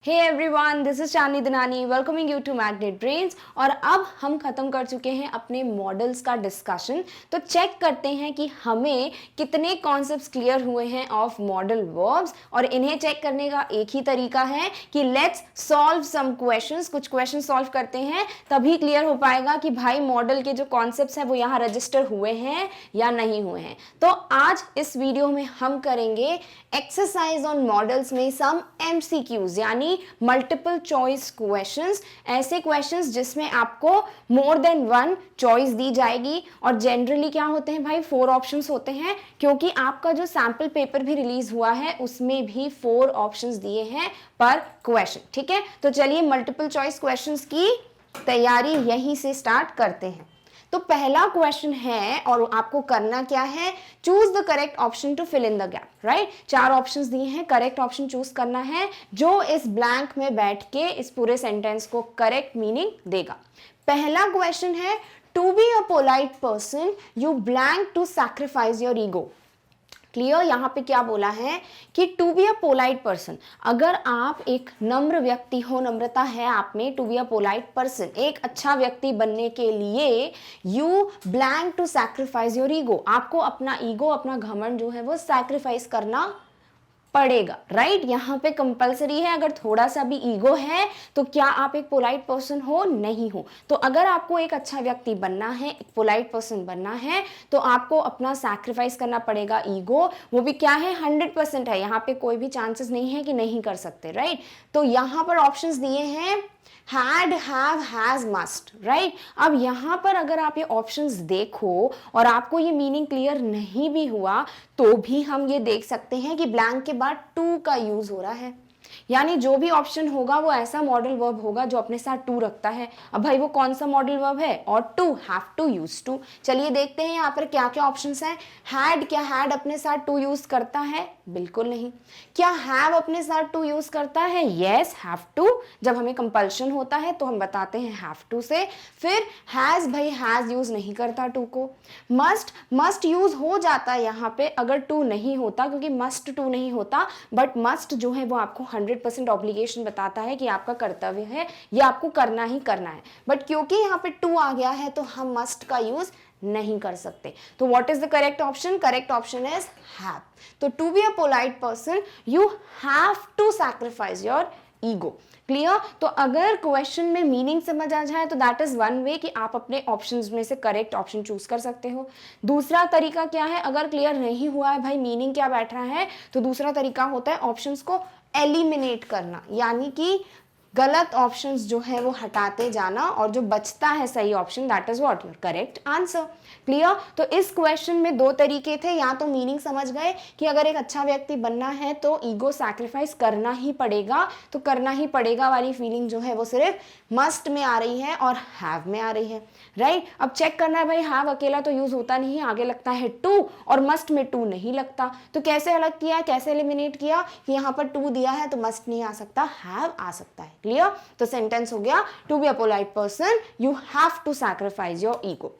Hey everyone, this is Chandni Danani welcoming you to Magnet Brains. और अब हम खत्म कर चुके हैं अपने मॉडल्स का डिस्कशन। तो चेक करते हैं कि हमें कितने कॉन्सेप्ट्स क्लियर हुए हैं ऑफ मॉडल वर्ब्स। और इन्हें चेक करने का एक ही तरीका है कि लेट्स सॉल्व सम क्वेश्चंस। कुछ क्वेश्चन सॉल्व करते हैं, तभी क्लियर हो पाएगा कि भाई मॉडल के जो कॉन्सेप्ट्स हैं वो यहाँ रजिस्टर हुए हैं या नहीं हुए हैं। तो आज इस वीडियो में हम करेंगे एक्सरसाइज ऑन मॉडल्स में सम MCQs यानी मल्टीपल चॉइस क्वेश्चंस। ऐसे क्वेश्चंस जिसमें आपको मोर देन वन चॉइस दी जाएगी। और जनरली क्या होते हैं भाई, 4 ऑप्शंस होते हैं, क्योंकि आपका जो सैंपल पेपर भी रिलीज हुआ है उसमें भी 4 ऑप्शंस दिए हैं पर क्वेश्चन। ठीक है, तो चलिए मल्टीपल चॉइस क्वेश्चंस की तैयारी यहीं से स्टार्ट करते हैं। तो पहला क्वेश्चन है और आपको करना क्या है, choose the correct option to fill in the gap. Right, 4 options दिए हैं, करेक्ट ऑप्शन चूज करना है जो इस ब्लैंक में बैठ के इस पूरे सेंटेंस को करेक्ट मीनिंग देगा। पहला क्वेश्चन है, to be a polite person you blank to sacrifice your ego. Clear, यहाँ पे क्या बोला है कि to be a polite person, अगर आप एक नम्र व्यक्ति हो, नम्रता है आप में, to be a polite person, एक अच्छा व्यक्ति बनने के लिए you blank to sacrifice your ego, आपको अपना ईगो, अपना घमंड जो है वो सैक्रिफाइस करना पड़ेगा। राइट, यहाँ पे कंपलसरी है। अगर थोड़ा सा भी ईगो है तो क्या आप एक पोलाइट पर्सन हो? नहीं हो। तो अगर आपको एक अच्छा व्यक्ति बनना है, एक पोलाइट पर्सन बनना है, तो आपको अपना सैक्रिफाइस करना पड़ेगा ईगो। वो भी क्या है, 100% है, यहाँ पे कोई भी चांसेस नहीं है कि नहीं कर सकते। राइट, तो यहाँ पर ऑप्शंस दिए हैं had, have, has, must। Right, अब यहाँ पर अगर आप ये ऑप्शंस देखो और आपको ये मीनिंग क्लियर नहीं भी हुआ तो भी हम ये देख सकते हैं कि ब्लैंक के बाद टू का यूज हो रहा है, यानी जो भी ऑप्शन होगा वो ऐसा मॉडल वर्ब होगा जो अपने साथ टू रखता है। अब भाई वो कौन सा मॉडल वर्ब है? Ought to, have to, use to. चलिए देखते हैं यहाँ पर क्या क्या ऑप्शंस हैं। हैड, क्या हैड अपने साथ टू यूज करता है? बिल्कुल नहीं। क्या हैव अपने साथ टू यूज करता है? Yes, have to. जब हमें कंपल्शन होता है तो हम बताते हैं हैव टू से। फिर हैज, भाई हैज यूज नहीं करता टू को। मस्ट, मस्ट यूज हो जाता है यहाँ पे अगर टू नहीं होता, क्योंकि मस्ट टू नहीं होता, बट मस्ट जो है वो आपको 100% ऑब्लिगेशन बताता है कि आपका कर्तव्य है, ये आपको करना ही करना है। बट क्योंकि यहाँ पे टू आ गया है तो हम मस्ट का यूज नहीं कर सकते। तो what is the correct option? Correct option is have. तो to be a polite person you have to sacrifice your ego. Clear? तो अगर क्वेश्चन में मीनिंग समझ आ जाए तो दैट इज वन वे कि आप अपने ऑप्शंस में से करेक्ट ऑप्शन चूज कर सकते हो। दूसरा तरीका क्या है, अगर क्लियर नहीं हुआ है भाई मीनिंग क्या बैठ रहा है, तो दूसरा तरीका होता है ऑप्शंस को एलिमिनेट करना, यानी कि गलत ऑप्शंस जो है वो हटाते जाना और जो बचता है सही option, that is what your correct answer. Clear? तो इस क्वेश्चन में 2 तरीके थे, या तो मीनिंग समझ गए कि अगर एक अच्छा व्यक्ति बनना है तो ईगो सैक्रिफाइस करना ही पड़ेगा, तो करना ही पड़ेगा वाली फीलिंग जो है वो सिर्फ मस्ट में आ रही है और हैव में आ रही है। राइट, अब चेक करना है भाई, हैव अकेला तो यूज होता नहीं है, आगे लगता है टू और मस्ट में टू नहीं लगता, तो कैसे अलग किया, कैसे एलिमिनेट किया कि यहाँ पर टू दिया है तो मस्ट नहीं आ सकता, हैव आ सकता है। क्लियर? तो सेंटेंस हो गया, to be a polite person you have to sacrifice your ego.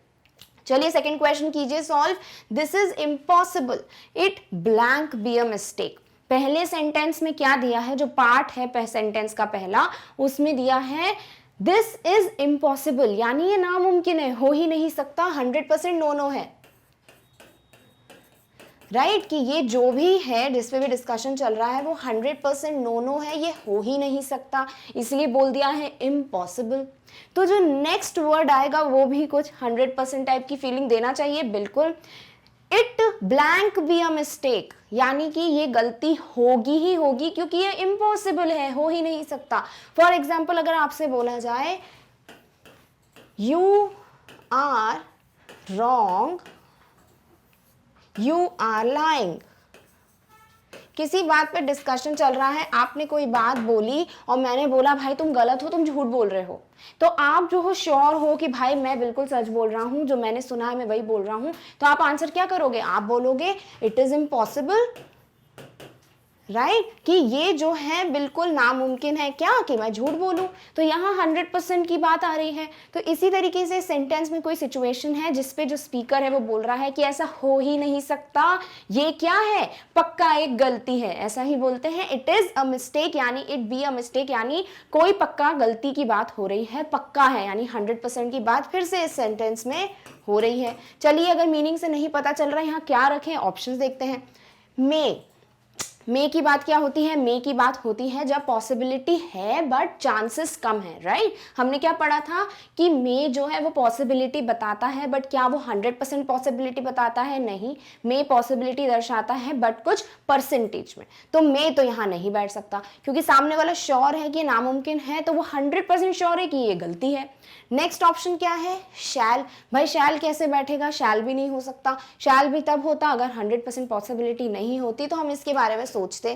चलिए सेकंड क्वेश्चन कीजिए solve. This is impossible, it blank be a mistake. पहले सेंटेंस में क्या दिया है, जो पार्ट है सेंटेंस का पहला, उसमें दिया है दिस इज इम्पॉसिबल, यानी ये नामुमकिन है, हो ही नहीं सकता, 100% नो नो है। राइट, कि ये जो भी है जिस पे भी डिस्कशन चल रहा है वो 100% नो नो है, ये हो ही नहीं सकता, इसलिए बोल दिया है इम्पॉसिबल। तो जो नेक्स्ट वर्ड आएगा वो भी कुछ 100% टाइप की फीलिंग देना चाहिए। बिल्कुल, it blank be a mistake, यानी कि ये गलती होगी ही होगी, क्योंकि ये इम्पॉसिबल है, हो ही नहीं सकता। फॉर एग्जाम्पल अगर आपसे बोला जाए you are wrong, you are lying, किसी बात पे डिस्कशन चल रहा है, आपने कोई बात बोली और मैंने बोला भाई तुम गलत हो, तुम झूठ बोल रहे हो, तो आप जो हो श्योर हो कि भाई मैं बिल्कुल सच बोल रहा हूं, जो मैंने सुना है मैं वही बोल रहा हूं, तो आप आंसर क्या करोगे? आप बोलोगे इट इज इम्पॉसिबल। राइट कि ये जो है बिल्कुल नामुमकिन है क्या कि मैं झूठ बोलूं, तो यहाँ 100% की बात आ रही है। तो इसी तरीके से सेंटेंस में कोई सिचुएशन है जिसपे जो स्पीकर है वो बोल रहा है कि ऐसा हो ही नहीं सकता, ये क्या है, पक्का एक गलती है, ऐसा ही बोलते हैं, इट इज अ मिस्टेक, यानी इट बी अ मिस्टेक, यानी कोई पक्का गलती की बात हो रही है, पक्का है, यानी 100% की बात फिर से इस सेंटेंस में हो रही है। चलिए अगर मीनिंग से नहीं पता चल रहा है यहाँ क्या रखें, ऑप्शंस देखते हैं। मे की बात क्या होती है, मे की बात होती है जब पॉसिबिलिटी है बट चांसेस कम है, राइट। हमने क्या पढ़ा था कि मे जो है वो पॉसिबिलिटी बताता है बट क्या वो 100% पॉसिबिलिटी बताता है, नहीं, मे पॉसिबिलिटी दर्शाता है बट कुछ परसेंटेज में। तो मे तो यहाँ नहीं बैठ सकता क्योंकि सामने वाला श्योर है कि नामुमकिन है, तो वो 100% श्योर है कि ये गलती है। नेक्स्ट ऑप्शन क्या है, शैल। भाई शैल कैसे बैठेगा, शैल भी नहीं हो सकता, शैल भी तब होता अगर 100% पॉसिबिलिटी नहीं होती, तो हम इसके बारे में सोचते।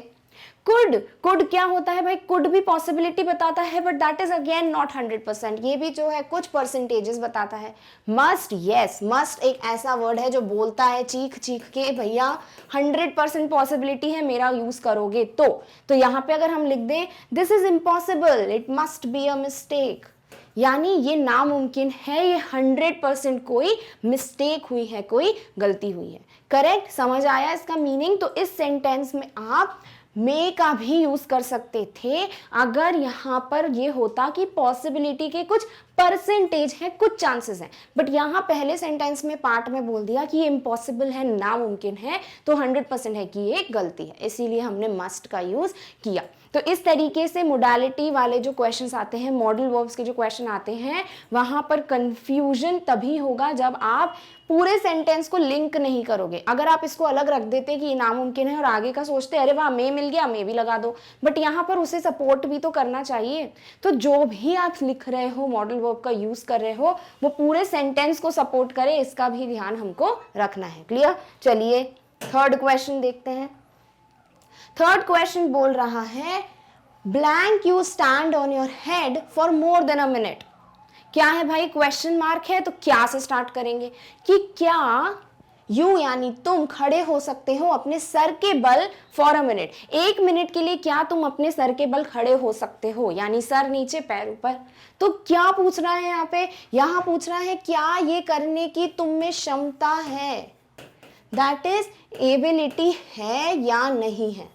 कुड क्या होता है भाई, कुड भी पॉसिबिलिटी बताता है but that is again not 100%, ये भी जो है कुछ परसेंटेजेस बताता है। मस्ट, यस, मस्ट एक ऐसा वर्ड है जो बोलता है चीख चीख के भैया 100% पॉसिबिलिटी है मेरा यूज करोगे तो यहाँ पे अगर हम लिख दें this is impossible, it must be a mistake, यानी ये नामुमकिन है, ये 100% कोई मिस्टेक हुई है, कोई गलती हुई है। करेक्ट, समझ आया इसका मीनिंग। तो इस सेंटेंस में आप मे का भी यूज कर सकते थे अगर यहाँ पर ये होता कि पॉसिबिलिटी के कुछ परसेंटेज है, कुछ चांसेस हैं, बट यहाँ पहले सेंटेंस में पार्ट में बोल दिया कि ये इम्पॉसिबल है, नामुमकिन है, तो 100% है कि ये गलती है, इसीलिए हमने मस्ट का यूज किया। तो इस तरीके से मोडालिटी वाले जो क्वेश्चंस आते हैं, मॉडल वर्ब्स के जो क्वेश्चन आते हैं, वहां पर कंफ्यूजन तभी होगा जब आप पूरे सेंटेंस को लिंक नहीं करोगे। अगर आप इसको अलग रख देते कि ये नामुमकिन है और आगे का सोचते अरे वाह मे मिल गया, मे भी लगा दो, बट यहाँ पर उसे सपोर्ट भी तो करना चाहिए। तो जो भी आप लिख रहे हो, मॉडल वर्ब का यूज कर रहे हो, वो पूरे सेंटेंस को सपोर्ट करे, इसका भी ध्यान हमको रखना है। क्लियर, चलिए थर्ड क्वेश्चन देखते हैं। थर्ड क्वेश्चन बोल रहा है blank you stand on your head for more than a minute. क्या है भाई, क्वेश्चन मार्क है, तो क्या से स्टार्ट करेंगे कि क्या यू यानी तुम खड़े हो सकते हो अपने सर के बल फॉर अ मिनट, 1 मिनट के लिए क्या तुम अपने सर के बल खड़े हो सकते हो, यानी सर नीचे पैर ऊपर। तो क्या पूछ रहा है यहाँ पे, यहाँ पूछ रहा है क्या ये करने की तुम में क्षमता है, दैट इज एबिलिटी है या नहीं है,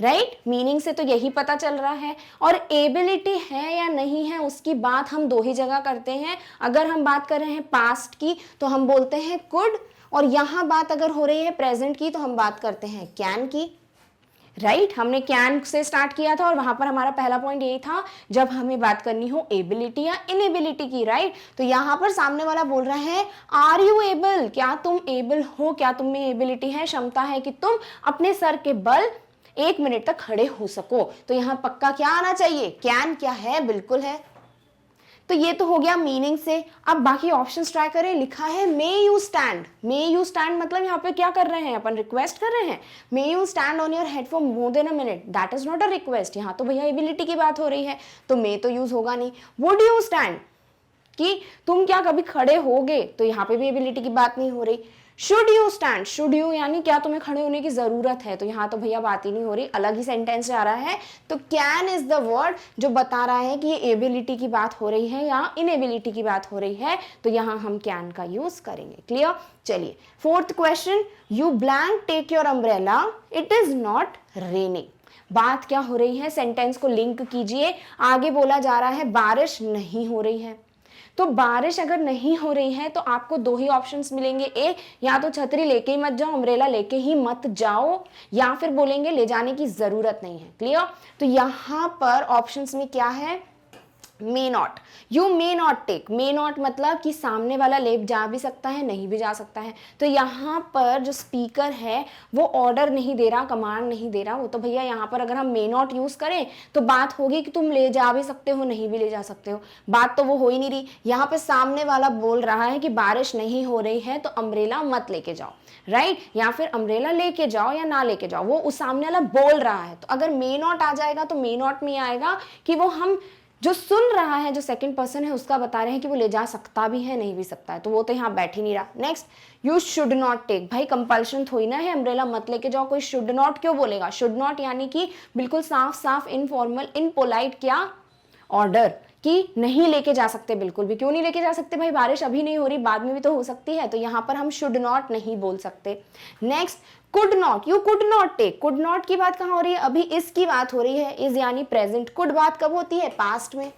राइट। मीनिंग से तो यही पता चल रहा है, और एबिलिटी है या नहीं है उसकी बात हम दो ही जगह करते हैं। अगर हम बात कर रहे हैं पास्ट की तो हम बोलते हैं कुड, और यहाँ बात अगर हो रही है प्रेजेंट की तो हम बात करते हैं कैन की, राइट। हमने कैन से स्टार्ट किया था और वहां पर हमारा पहला पॉइंट यही था जब हमें बात करनी हो एबिलिटी या इनएबिलिटी की, राइट। तो यहाँ पर सामने वाला बोल रहा है आर यू एबल, क्या तुम एबल हो, क्या तुम में एबिलिटी है, क्षमता है कि तुम अपने सर के बल 1 मिनट तक खड़े हो सको। तो यहाँ पक्का क्या आना चाहिए, कैन क्या है, बिल्कुल है। तो ये तो हो गया मीनिंग से। अब बाकी ऑप्शंस ट्राई करें। लिखा है may you stand, may you stand मतलब यहाँ पे क्या कर रहे हैं अपन, रिक्वेस्ट कर रहे हैं। May you stand on your head for more than a minute, that is not a request, यहाँ तो भैया एबिलिटी की बात हो रही है, तो मे तो यूज होगा नहीं। वुड यू स्टैंड कि तुम क्या कभी खड़े होगे, तो यहाँ पे भी एबिलिटी की बात नहीं हो रही। Should you stand, should you यानी क्या तुम्हें खड़े होने की जरूरत है, तो यहाँ तो भैया बात ही नहीं हो रही, अलग ही सेंटेंस जा रहा है। तो कैन इज द वर्ड जो बता रहा है कि ये एबिलिटी की बात हो रही है या इनएबिलिटी की बात हो रही है, तो यहाँ हम कैन का यूज करेंगे। क्लियर, चलिए fourth question, you blank take your umbrella, it is not raining. बात क्या हो रही है, सेंटेंस को लिंक कीजिए। आगे बोला जा रहा है बारिश नहीं हो रही है, तो बारिश अगर नहीं हो रही है तो आपको दो ही ऑप्शंस मिलेंगे, ए या तो छतरी लेके ही मत जाओ, अम्ब्रेला लेके ही मत जाओ, या फिर बोलेंगे ले जाने की जरूरत नहीं है। क्लियर, तो यहां पर ऑप्शंस में क्या है, may not, you may not take. May not मतलब कि सामने वाला ले जा भी सकता है, नहीं भी जा सकता है। तो यहाँ पर जो स्पीकर है वो ऑर्डर नहीं दे रहा, कमांड नहीं दे रहा। वो तो भैया यहाँ पर अगर हम मे नॉट यूज करें तो बात होगी कि तुम ले जा भी सकते हो, नहीं भी ले जा सकते हो, बात तो वो हो ही नहीं रही। यहाँ पे सामने वाला बोल रहा है कि बारिश नहीं हो रही है तो अम्ब्रेला मत लेके जाओ, राइट, या फिर अम्ब्रेला लेके जाओ या ना लेके जाओ, वो उस सामने वाला बोल रहा है। तो अगर मे नॉट आ जाएगा तो मे नॉट में आएगा कि वो हम जो सुन रहा है, जो सेकंड पर्सन है, उसका बता रहे हैं कि वो ले जा सकता भी है, नहीं भी सकता है, तो वो तो यहाँ बैठ ही नहीं रहा। Next, you should not take, भाई कंपल्शन थोड़ी ना है अम्ब्रेला मत लेके जाओ। कोई शुड नॉट क्यों बोलेगा? शुड नॉट यानी कि बिल्कुल साफ साफ इनफॉर्मल इनपोलाइट क्या ऑर्डर कि नहीं लेके जा सकते बिल्कुल भी। क्यों नहीं लेके जा सकते भाई? बारिश अभी नहीं हो रही, बाद में भी तो हो सकती है, तो यहाँ पर हम शुड नॉट नहीं बोल सकते। Next, could not, you could not take, could not की बात कहाँ हो रही है? अभी इसकी बात हो रही है, इज यानी प्रेजेंट, कुड बात कब होती है? पास्ट में,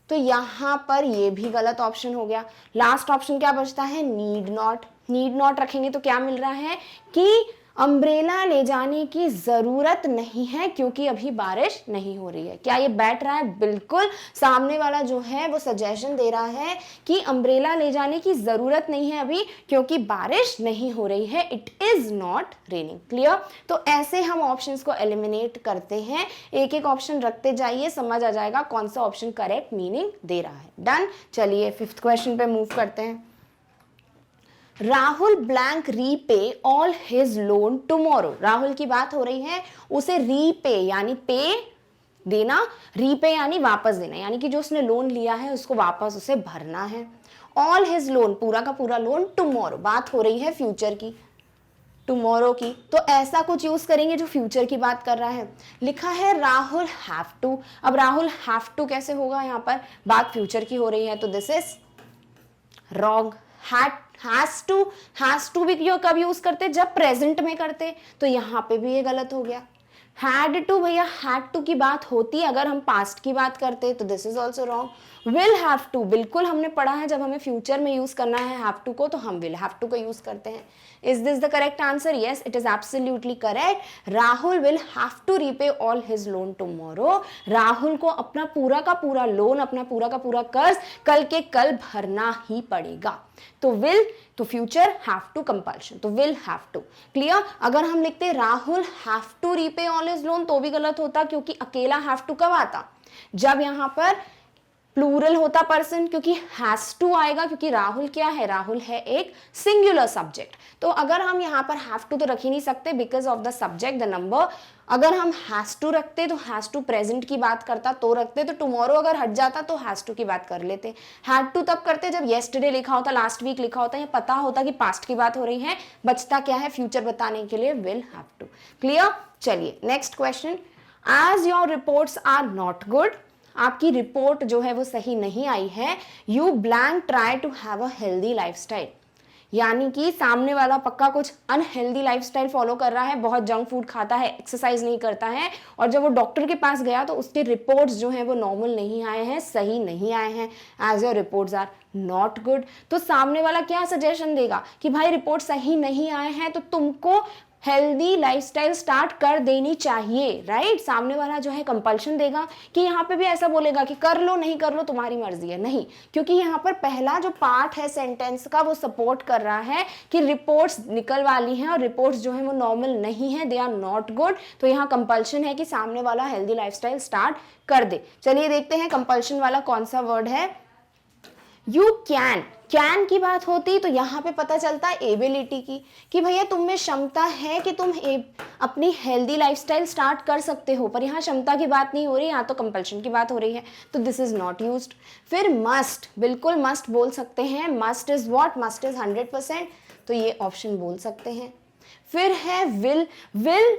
तो यहां पर ये भी गलत ऑप्शन हो गया। लास्ट ऑप्शन क्या बचता है? Need not. नीड नॉट रखेंगे तो क्या मिल रहा है कि अम्ब्रेला ले जाने की जरूरत नहीं है क्योंकि अभी बारिश नहीं हो रही है। क्या ये बैठ रहा है? बिल्कुल। सामने वाला जो है वो सजेशन दे रहा है कि अम्ब्रेला ले जाने की जरूरत नहीं है अभी क्योंकि बारिश नहीं हो रही है, it is not raining. Clear? तो ऐसे हम ऑप्शंस को एलिमिनेट करते हैं, एक एक ऑप्शन रखते जाइए, समझ आ जाएगा कौन सा ऑप्शन करेक्ट मीनिंग दे रहा है। डन। चलिए 5th क्वेश्चन पे मूव करते हैं। Rahul blank repay all his loan tomorrow. Rahul की बात हो रही है, उसे रीपे यानी पे देना, रीपे यानी वापस देना, यानी कि जो उसने लोन लिया है उसको वापस उसे भरना है। ऑल हिज लोन, पूरा का पूरा लोन, टुमारो, बात हो रही है फ्यूचर की, टुमारो की, तो ऐसा कुछ यूज करेंगे जो फ्यूचर की बात कर रहा है। लिखा है राहुल हैव टू। अब राहुल हैव टू कैसे होगा? यहाँ पर बात फ्यूचर की हो रही है, तो this is wrong. Has to भी क्यों कब यूज करते? जब प्रेजेंट में करते, तो यहां पे भी ये गलत हो गया। हैड टू, भैया हैड टू की बात होती अगर हम पास्ट की बात करते, तो this is also wrong. Will have to, बिल्कुल हमने पढ़ा है जब हमें फ्यूचर में यूज करना है हैव टू को तो हम विल हैव टू का यूज करते हैं। Is this the correct answer? Yes, it is absolutely correct. Rahul will have to repay all his loan tomorrow. Rahul को अपना पूरा का पूरा लोन, अपना पूरा का पूरा कर्ज कल के कल भरना ही पड़ेगा। तो विल, तो फ्यूचर, हैव टू कंपल्शन, तो विल हैव टू। क्लियर? अगर हम लिखते Rahul have to repay all his loan तो भी गलत होता क्योंकि अकेला हैव टू कब आता? जब यहां पर प्लूरल होता पर्सन, क्योंकि हैज टू आएगा क्योंकि राहुल क्या है? राहुल है एक सिंगुलर सब्जेक्ट। तो अगर हम यहाँ पर हैव टू तो रख ही नहीं सकते because of the subject the number. अगर हम हैज टू रखते तो हैज टू प्रेजेंट की बात करता तो रखते, तो टुमारो अगर हट जाता तो हैज टू की बात कर लेते। हैड टू तब करते जब येस्टरडे लिखा होता, लास्ट वीक लिखा होता, या पता होता कि पास्ट की बात हो रही है। बचता क्या है? फ्यूचर बताने के लिए विल हैव टू। क्लियर? चलिए next question. As your reports are not good, आपकी रिपोर्ट जो है वो सही नहीं आई है। You blank try to have a healthy lifestyle, यानी कि सामने वाला पक्का कुछ अनहेल्दी लाइफस्टाइल फॉलो कर रहा है, बहुत जंक फूड खाता है, एक्सरसाइज नहीं करता है, और जब वो डॉक्टर के पास गया तो उसके रिपोर्ट्स जो हैं वो नॉर्मल नहीं आए हैं, सही नहीं आए हैं। As your reports are not good, तो सामने वाला क्या सजेशन देगा कि भाई रिपोर्ट सही नहीं आए हैं तो तुमको हेल्दी लाइफस्टाइल स्टार्ट कर देनी चाहिए, राइट? सामने वाला जो है कंपल्शन देगा कि यहाँ पे भी ऐसा बोलेगा कि कर लो, नहीं कर लो तुम्हारी मर्जी है, नहीं, क्योंकि यहाँ पर पहला जो पार्ट है सेंटेंस का वो सपोर्ट कर रहा है कि रिपोर्ट्स निकल वाली हैं और रिपोर्ट्स जो है वो नॉर्मल नहीं है, दे आर नॉट गुड। तो यहाँ कंपल्शन है कि सामने वाला हेल्दी लाइफस्टाइल स्टार्ट कर दे। चलिए देखते हैं कंपल्शन वाला कौन सा वर्ड है। यू कैन की बात होती तो यहाँ पे पता चलता है एबिलिटी की, कि भैया तुम में क्षमता है कि तुम अपनी हेल्दी लाइफस्टाइल स्टार्ट कर सकते हो, पर यहाँ क्षमता की बात नहीं हो रही, यहाँ तो कंपल्शन की बात हो रही है, तो दिस इज नॉट यूज्ड। फिर मस्ट, बिल्कुल मस्ट बोल सकते हैं। Must is what? Must is 100%, तो ये ऑप्शन बोल सकते हैं। फिर है will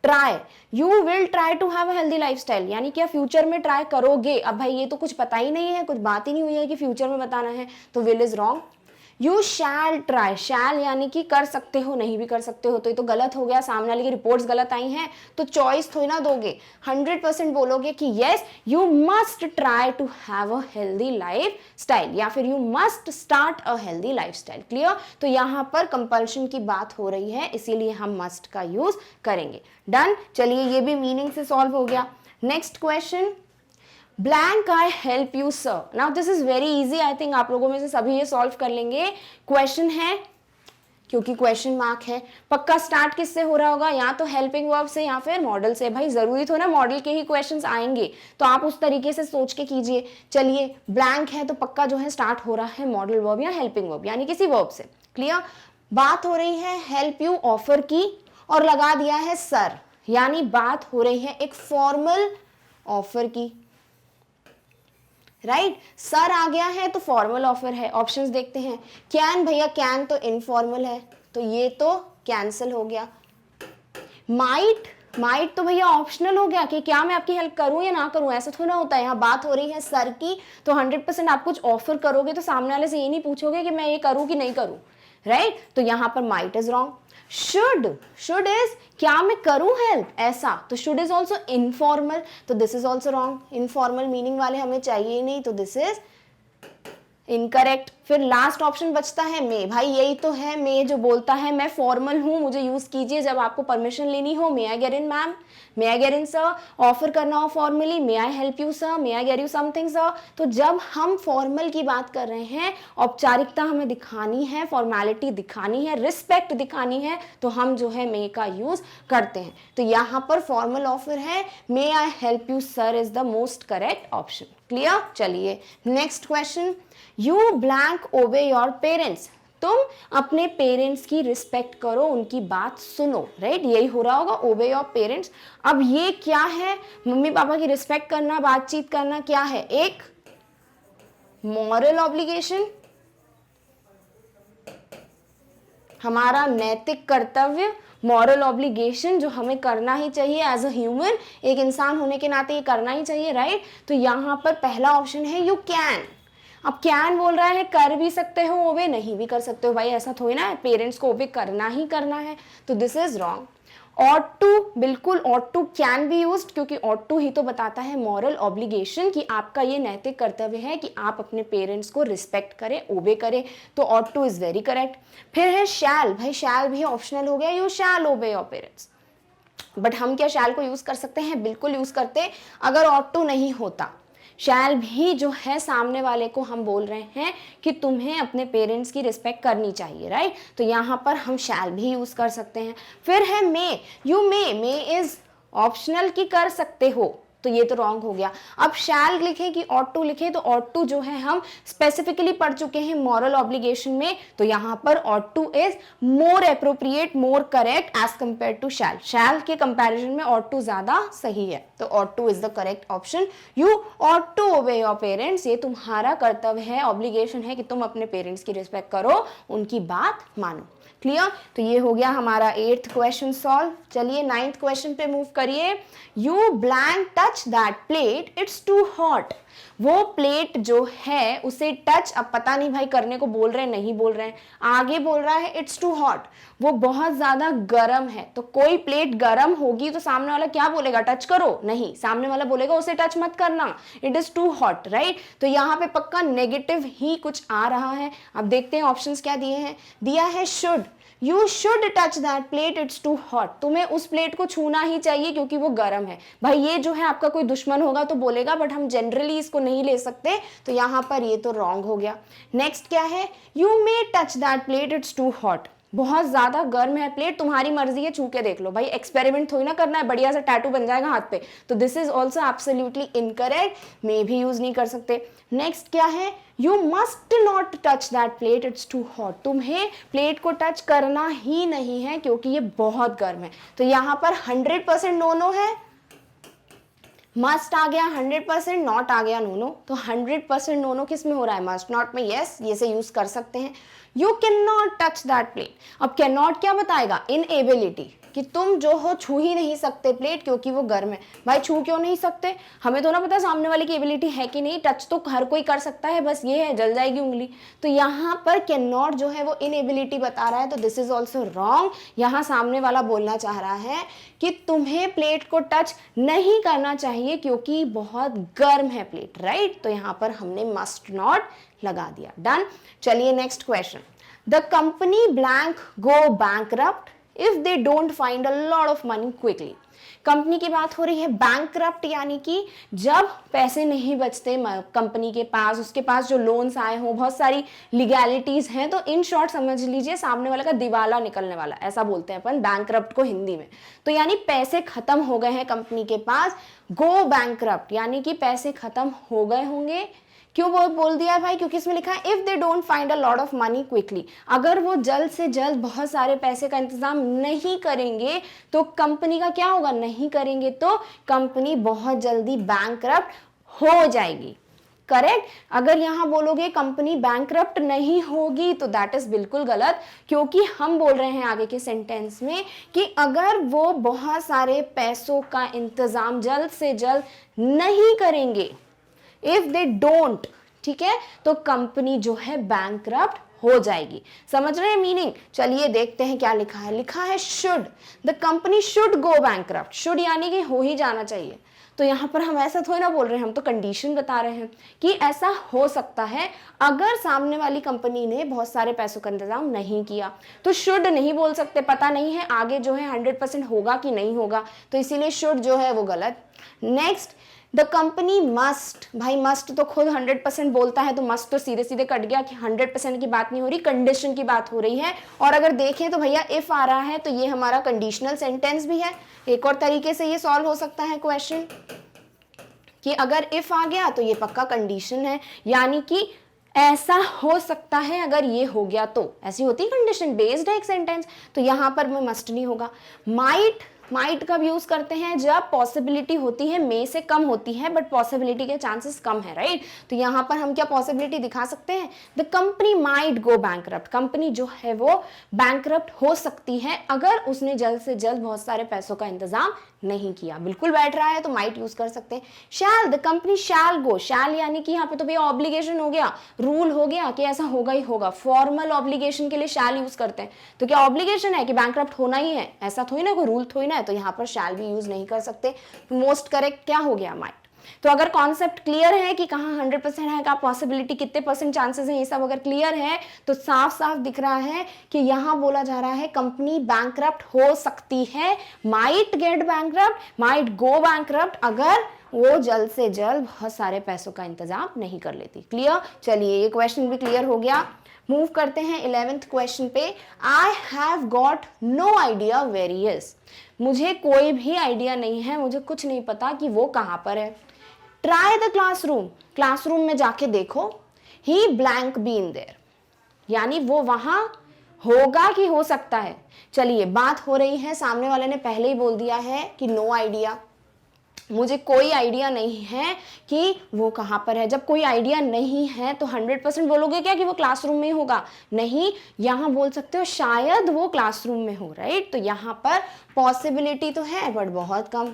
try, you will try to have a healthy lifestyle, यानी क्या फ्यूचर में ट्राई करोगे? अब भाई ये तो कुछ पता ही नहीं है, कुछ बात ही नहीं हुई है कि फ्यूचर में बताना है, तो will is wrong. You shall try, shall यानी कि कर सकते हो, नहीं भी कर सकते हो, तो ये तो गलत हो गया। सामने वाले की रिपोर्ट्स गलत आई हैं तो चॉइस थोड़ी ना दोगे, 100% बोलोगे कि yes you must try to have a healthy life style, या फिर you must start a healthy life style. Clear? तो यहाँ पर कंपल्शन की बात हो रही है, इसीलिए हम मस्ट का यूज करेंगे। डन। चलिए ये भी मीनिंग से सॉल्व हो गया। Next question, blank I help you sir. Now this is very easy, I think आप लोगों में से सभी ये सॉल्व कर लेंगे। क्वेश्चन है, क्योंकि क्वेश्चन मार्क है, पक्का स्टार्ट किससे हो रहा होगा? या तो हेल्पिंग वर्ब से या फिर मॉडल से। भाई जरूरी तो ना मॉडल के ही क्वेश्चंस आएंगे, तो आप उस तरीके से सोच के कीजिए। चलिए ब्लैंक है तो पक्का जो है स्टार्ट हो रहा है मॉडल वर्ब या हेल्पिंग वर्ब, यानी किसी वर्ब से। क्लियर? बात हो रही है हेल्प यू ऑफर की और लगा दिया है सर, यानी बात हो रही है एक फॉर्मल ऑफर की। राइट। सर आ गया है तो फॉर्मल ऑफर है। ऑप्शंस देखते हैं। कैन, भैया कैन तो इनफॉर्मल है, तो ये तो कैंसिल हो गया। माइट, माइट तो भैया ऑप्शनल हो गया कि क्या मैं आपकी हेल्प करूं या ना करूं, ऐसा थोड़ा होता है। यहाँ बात हो रही है सर की, तो 100% आप कुछ ऑफर करोगे तो सामने वाले से ये नहीं पूछोगे कि मैं ये करूं कि नहीं करूं, राइट। तो यहाँ पर might is wrong. Should, should is क्या मैं करूं हेल्प, ऐसा, तो शुड इज ऑल्सो इनफॉर्मल, तो this is also wrong. Informal meaning वाले हमें चाहिए ही नहीं, तो दिस इज इनकरेक्ट। फिर लास्ट ऑप्शन बचता है मे, भाई यही तो है मे जो बोलता है मैं फॉर्मल हूं, मुझे यूज कीजिए जब आपको परमिशन लेनी हो। May I get in ma'am, may I get in sir, offer करना हो formally, may I help you sir, may I get you something sir. तो जब हम फॉर्मल की बात कर रहे हैं, औपचारिकता हमें दिखानी है, फॉर्मेलिटी दिखानी है, रिस्पेक्ट दिखानी है, तो हम जो है मे का यूज करते हैं। तो यहाँ पर फॉर्मल ऑफर है, may I help you sir is the most correct option. Clear. चलिए next question. You blank obey your parents, तुम अपने पेरेंट्स की रिस्पेक्ट करो, उनकी बात सुनो, राइट। यही हो रहा होगा, ओबे योर पेरेंट्स। अब ये क्या है, मम्मी पापा की रिस्पेक्ट करना, बातचीत करना, क्या है, एक मॉरल ऑब्लिगेशन, हमारा नैतिक कर्तव्य, मॉरल ऑब्लिगेशन जो हमें करना ही चाहिए एज अ ह्यूमन, एक इंसान होने के नाते ये करना ही चाहिए, राइट। तो यहाँ पर पहला ऑप्शन है यू कैन। अब कैन बोल रहा है कर भी सकते हो ओबे, नहीं भी कर सकते हो, भाई ऐसा थोड़ी ना है, पेरेंट्स को ओबे करना ही करना है, तो this is wrong. Ought to, बिल्कुल ought to can be used, क्योंकि ऑट टू ही तो बताता है मॉरल ऑब्लिगेशन कि आपका ये नैतिक कर्तव्य है कि आप अपने पेरेंट्स को रिस्पेक्ट करें, ओबे करें, तो ought to is very correct. फिर है शैल, भाई शैल भी ऑप्शनल हो गया, यू शैल ओबे योर पेरेंट्स, बट हम क्या शैल को यूज कर सकते हैं, बिल्कुल यूज करते अगर ऑट टू नहीं होता। शैल भी जो है सामने वाले को हम बोल रहे हैं कि तुम्हें अपने पेरेंट्स की रिस्पेक्ट करनी चाहिए, राइट। तो यहाँ पर हम शैल भी यूज कर सकते हैं। फिर है may, you may is optional की कर सकते हो, तो ये तो रॉन्ग हो गया। अब शैल लिखे कि ऑट टू लिखे, तो ऑट टू जो है हम स्पेसिफिकली पढ़ चुके हैं मॉरल ऑब्लिगेशन में, तो यहाँ पर ought to is more appropriate, more correct as compare to shall. Shall के कंपैरिजन में ऑट टू ज्यादा सही है, तो ought to is the correct option. You ought to obey your parents, ये तुम्हारा कर्तव्य है, ऑब्लिगेशन है कि तुम अपने पेरेंट्स की रिस्पेक्ट करो, उनकी बात मानो। क्लियर। तो ये हो गया हमारा 8th क्वेश्चन सॉल्व। चलिए 9th क्वेश्चन पे मूव करिए। You blank touch that plate, it's too hot, वो प्लेट जो है उसे टच, अब पता नहीं भाई करने को बोल रहे हैं नहीं बोल रहे हैं, आगे बोल रहा है इट्स टू हॉट, वो बहुत ज्यादा गर्म है। तो कोई प्लेट गर्म होगी तो सामने वाला क्या बोलेगा, टच करो, नहीं, सामने वाला बोलेगा उसे टच मत करना, it is too hot, right. तो यहाँ पे पक्का नेगेटिव ही कुछ आ रहा है। अब देखते हैं ऑप्शंस क्या दिए हैं। दिया है should, you should touch that plate, it's too hot, तुम्हें उस प्लेट को छूना ही चाहिए क्योंकि वो गर्म है। भाई ये जो है आपका कोई दुश्मन होगा तो बोलेगा, बट हम जनरली इसको नहीं ले सकते, तो यहाँ पर ये तो रॉन्ग हो गया। नेक्स्ट क्या है, you may touch that plate, it's too hot, बहुत ज्यादा गर्म है प्लेट, तुम्हारी मर्जी है, छू के देख लो। भाई एक्सपेरिमेंट थोड़ी ना करना है, बढ़िया सा टैटू बन जाएगा हाथ पे, तो this is also absolutely incorrect, may भी यूज नहीं कर सकते। नेक्स्ट क्या है, you must not touch that plate, it's too hot, तुम्हें प्लेट को टच करना ही नहीं है क्योंकि ये बहुत गर्म है। तो यहाँ पर 100% नो है, मस्ट आ गया 100%, नॉट आ गया नो। तो 100% नो किस में हो रहा है, मस्ट नॉट में, यस, ये से यूज कर सकते हैं। You can not touch that plate, अब कैन नॉट क्या बताएगा, इनएबिलिटी, कि तुम जो हो छू ही नहीं सकते प्लेट क्योंकि वो गर्म है। भाई छू क्यों नहीं सकते, हमें तो ना पता सामने वाले की एबिलिटी है कि नहीं, टच तो हर कोई कर सकता है, बस ये है जल जाएगी उंगली। तो यहाँ पर कैन नॉट जो है वो इनएबिलिटी बता रहा है, तो दिस इज ऑल्सो रॉन्ग। यहाँ सामने वाला बोलना चाह रहा है कि तुम्हें प्लेट को टच नहीं करना चाहिए क्योंकि बहुत गर्म है प्लेट, राइट। तो यहाँ पर हमने मस्ट नॉट लगा दिया, डन। चलिए next question. The company blank go bankrupt if they don't find a lot of money quickly. Company की बात हो रही है, बैंकरप्ट यानी कि जब पैसे नहीं बचते कंपनी के पास, उसके पास जो लोन्स आए हों, बहुत सारी लीगैलिटीज हैं, तो इन शॉर्ट समझ लीजिए सामने वाले का दिवाला निकलने वाला, ऐसा बोलते हैं अपन बैंकरप्ट को हिंदी में। तो यानी पैसे खत्म हो गए हैं कंपनी के पास, गो बैंकरप्ट यानी कि पैसे खत्म हो गए होंगे। क्यों बोल दिया भाई, क्योंकि इसमें लिखा है if they don't find a lot of money quickly, अगर वो जल्द से जल्द बहुत सारे पैसे का इंतजाम नहीं करेंगे तो कंपनी का क्या होगा, नहीं करेंगे तो कंपनी बहुत जल्दी बैंकरप्ट हो जाएगी। करेक्ट। अगर यहाँ बोलोगे कंपनी बैंकरप्ट नहीं होगी तो दैट इज बिल्कुल गलत, क्योंकि हम बोल रहे हैं आगे के सेंटेंस में कि अगर वो बहुत सारे पैसों का इंतजाम जल्द से जल्द नहीं करेंगे, इफ दे डोंट, ठीक है, तो कंपनी जो है बैंकरप्ट हो जाएगी। समझ रहे हैं मीनिंग? चलिए देखते हैं क्या लिखा है। लिखा है should, the company should go bankrupt. Should यानी कि हो ही जाना चाहिए। तो यहाँ पर हम ऐसा थोड़ी ना बोल रहे हैं, हम तो कंडीशन बता रहे हैं कि ऐसा हो सकता है अगर सामने वाली कंपनी ने बहुत सारे पैसों का इंतजाम नहीं किया। तो शुड नहीं बोल सकते, पता नहीं है आगे जो है 100% होगा कि नहीं होगा, तो इसीलिए शुड जो है वो गलत। नेक्स्ट, द कंपनी मस्ट, भाई मस्ट तो खुद 100% बोलता है, तो मस्ट तो सीधे सीधे कट गया कि 100% की बात नहीं हो रही, कंडीशन की बात हो रही है। और अगर देखें तो भैया इफ आ रहा है तो ये हमारा कंडीशनल सेंटेंस भी है। एक और तरीके से ये सॉल्व हो सकता है क्वेश्चन कि अगर इफ आ गया तो ये पक्का कंडीशन है, यानी कि ऐसा हो सकता है अगर ये हो गया तो, ऐसी होती है कंडीशन बेस्ड है एक सेंटेंस, तो यहां पर में मस्ट नहीं होगा। माइट कब यूज करते हैं? जब पॉसिबिलिटी होती है मे से कम होती है, बट पॉसिबिलिटी के चांसेस कम है, राइट। तो यहां पर हम क्या पॉसिबिलिटी दिखा सकते हैं? The company might go bankrupt, company जो है वो बैंकरप्ट हो सकती है अगर उसने जल्द से जल्द बहुत सारे पैसों का इंतजाम नहीं किया। बिल्कुल बैठ रहा है तो माइट यूज कर सकते हैं। शैल, द कंपनी शैल गो, शैल यानी कि यहाँ पे तो भैया ऑब्लिगेशन हो गया, रूल हो गया कि ऐसा होगा ही होगा। फॉर्मल ऑब्लिगेशन के लिए शैल यूज करते हैं, तो क्या ऑब्लिगेशन है कि बैंकरप्ट होना ही है, ऐसा थोड़ी ना, कोई रूल थोड़ी ना है, तो यहाँ पर शैल भी यूज नहीं कर सकते। मोस्ट करेक्ट क्या हो गया? माइट। तो अगर कॉन्सेप्ट क्लियर है कि कहाँ 100% है, कहाँ पॉसिबिलिटी कितने परसेंट चांसेस हैं, ये सब अगर क्लियर है तो साफ साफ दिख रहा है कि यहाँ बोला जा रहा है कंपनी बैंकरप्ट हो सकती है, might get bankrupt, might go bankrupt, अगर वो जल्द से जल्द बहुत सारे पैसों का इंतजाम नहीं कर लेती। क्लियर? चलिए ये क्वेश्चन भी क्लियर हो गया। मूव करते हैं 11th क्वेश्चन पे। I have got no idea where he is, मुझे कोई भी आइडिया नहीं है, मुझे कुछ नहीं पता कि वो कहाँ पर है। ट्राई द क्लासरूम, क्लासरूम में जाके देखो। ही ब्लैंक बी इन देयर, यानी वो वहां होगा कि हो सकता है। चलिए बात हो रही है, सामने वाले ने पहले ही बोल दिया है कि नो आइडिया, मुझे कोई आइडिया नहीं है कि वो कहाँ पर है। जब कोई आइडिया नहीं है तो 100% बोलोगे क्या कि वो क्लासरूम में होगा? नहीं, यहाँ बोल सकते हो शायद वो क्लासरूम में हो, राइट। तो यहाँ पर पॉसिबिलिटी तो है बट बहुत कम,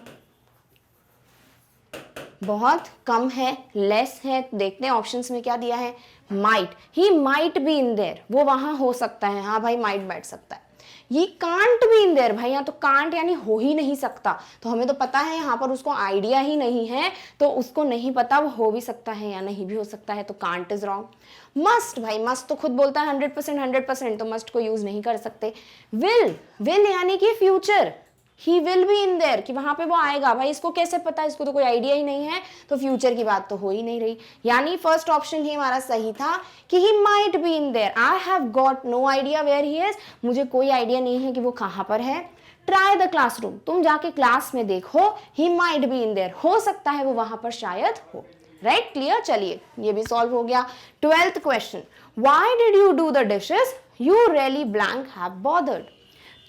बहुत कम है, लेस है। देखते हैं ऑप्शंस में क्या दिया है। Might, he might be in there, वो वहां हो सकता है, हाँ भाई माइट बैठ सकता है। ये कांट बी इन देयर, भाई यहाँ तो कांट यानी हो ही नहीं सकता, तो हमें तो पता है यहाँ पर उसको आइडिया ही नहीं है, तो उसको नहीं पता वो हो भी सकता है या नहीं भी हो सकता है, तो कांट इज रॉन्ग। मस्ट, भाई मस्ट तो खुद बोलता है 100%, तो मस्ट को यूज नहीं कर सकते। विल यानी कि future, he will be in there कि वहां पे वो आएगा, भाई इसको कैसे पता, इसको तो कोई आइडिया ही नहीं है, तो फ्यूचर की बात तो हो ही नहीं रही। यानी फर्स्ट ऑप्शन ही हमारा सही था कि he might be in there. I have got no idea where he is, मुझे कोई आइडिया नहीं है कि वो कहाँ पर है। ट्राई द क्लासरूम, तुम जाके क्लास में देखो। ही माइट बी इन देयर, हो सकता है वो वहां पर शायद हो, राइट। क्लियर? चलिए ये भी सॉल्व हो गया। 12th question, why did you do the dishes, you really blank have bothered,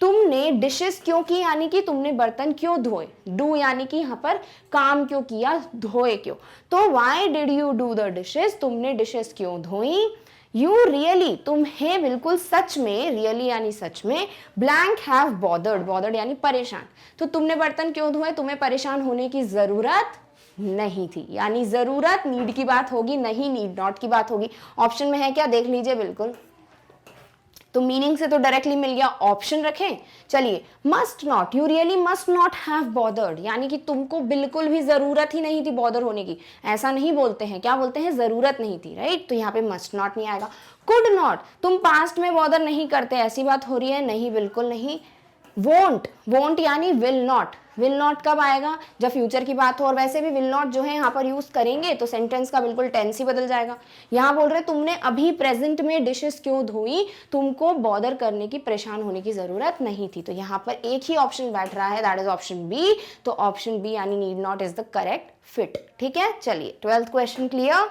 तुमने डिशेस क्यों की, यानी कि तुमने बर्तन क्यों धोए। डू यानी कि यहाँ पर काम क्यों किया, धोए क्यों, तो why did you do the dishes, तुमने डिशेस क्यों धोई। यू रियली, तुम्हें बिल्कुल सच में, रियली यानी सच में, ब्लैंक हैव बॉदर्ड, बॉदर्ड यानी परेशान, तो तुमने बर्तन क्यों धोए, तुम्हें परेशान होने की जरूरत नहीं थी, यानी जरूरत नीड की बात होगी, नहीं नीड नॉट की बात होगी। ऑप्शन में है क्या, देख लीजिए बिल्कुल, तो मीनिंग से तो डायरेक्टली मिल गया, ऑप्शन रखें। चलिए, must not, you really must not have bothered, यानी कि तुमको बिल्कुल भी जरूरत ही नहीं थी बॉदर होने की, ऐसा नहीं बोलते हैं, क्या बोलते हैं, जरूरत नहीं थी, राइट। तो यहाँ पे मस्ट नॉट नहीं आएगा। कुड नॉट, तुम पास्ट में बॉदर नहीं करते, ऐसी बात हो रही है, नहीं बिल्कुल नहीं। वोंट, वोंट यानी विल नॉट, विल नॉट कब आएगा, जब फ्यूचर की बात हो, और वैसे भी विल नॉट जो है यहाँ पर यूज करेंगे तो सेंटेंस का बिल्कुल टेंस ही बदल जाएगा। यहाँ बोल रहे तुमने अभी प्रेजेंट में डिशेस क्यों धोई, तुमको बॉदर करने की, परेशान होने की जरूरत नहीं थी, तो यहाँ पर एक ही ऑप्शन बैठ रहा है, दैट इज ऑप्शन बी। तो ऑप्शन बी यानी need not is the correct fit, ठीक है। चलिए 12th question clear.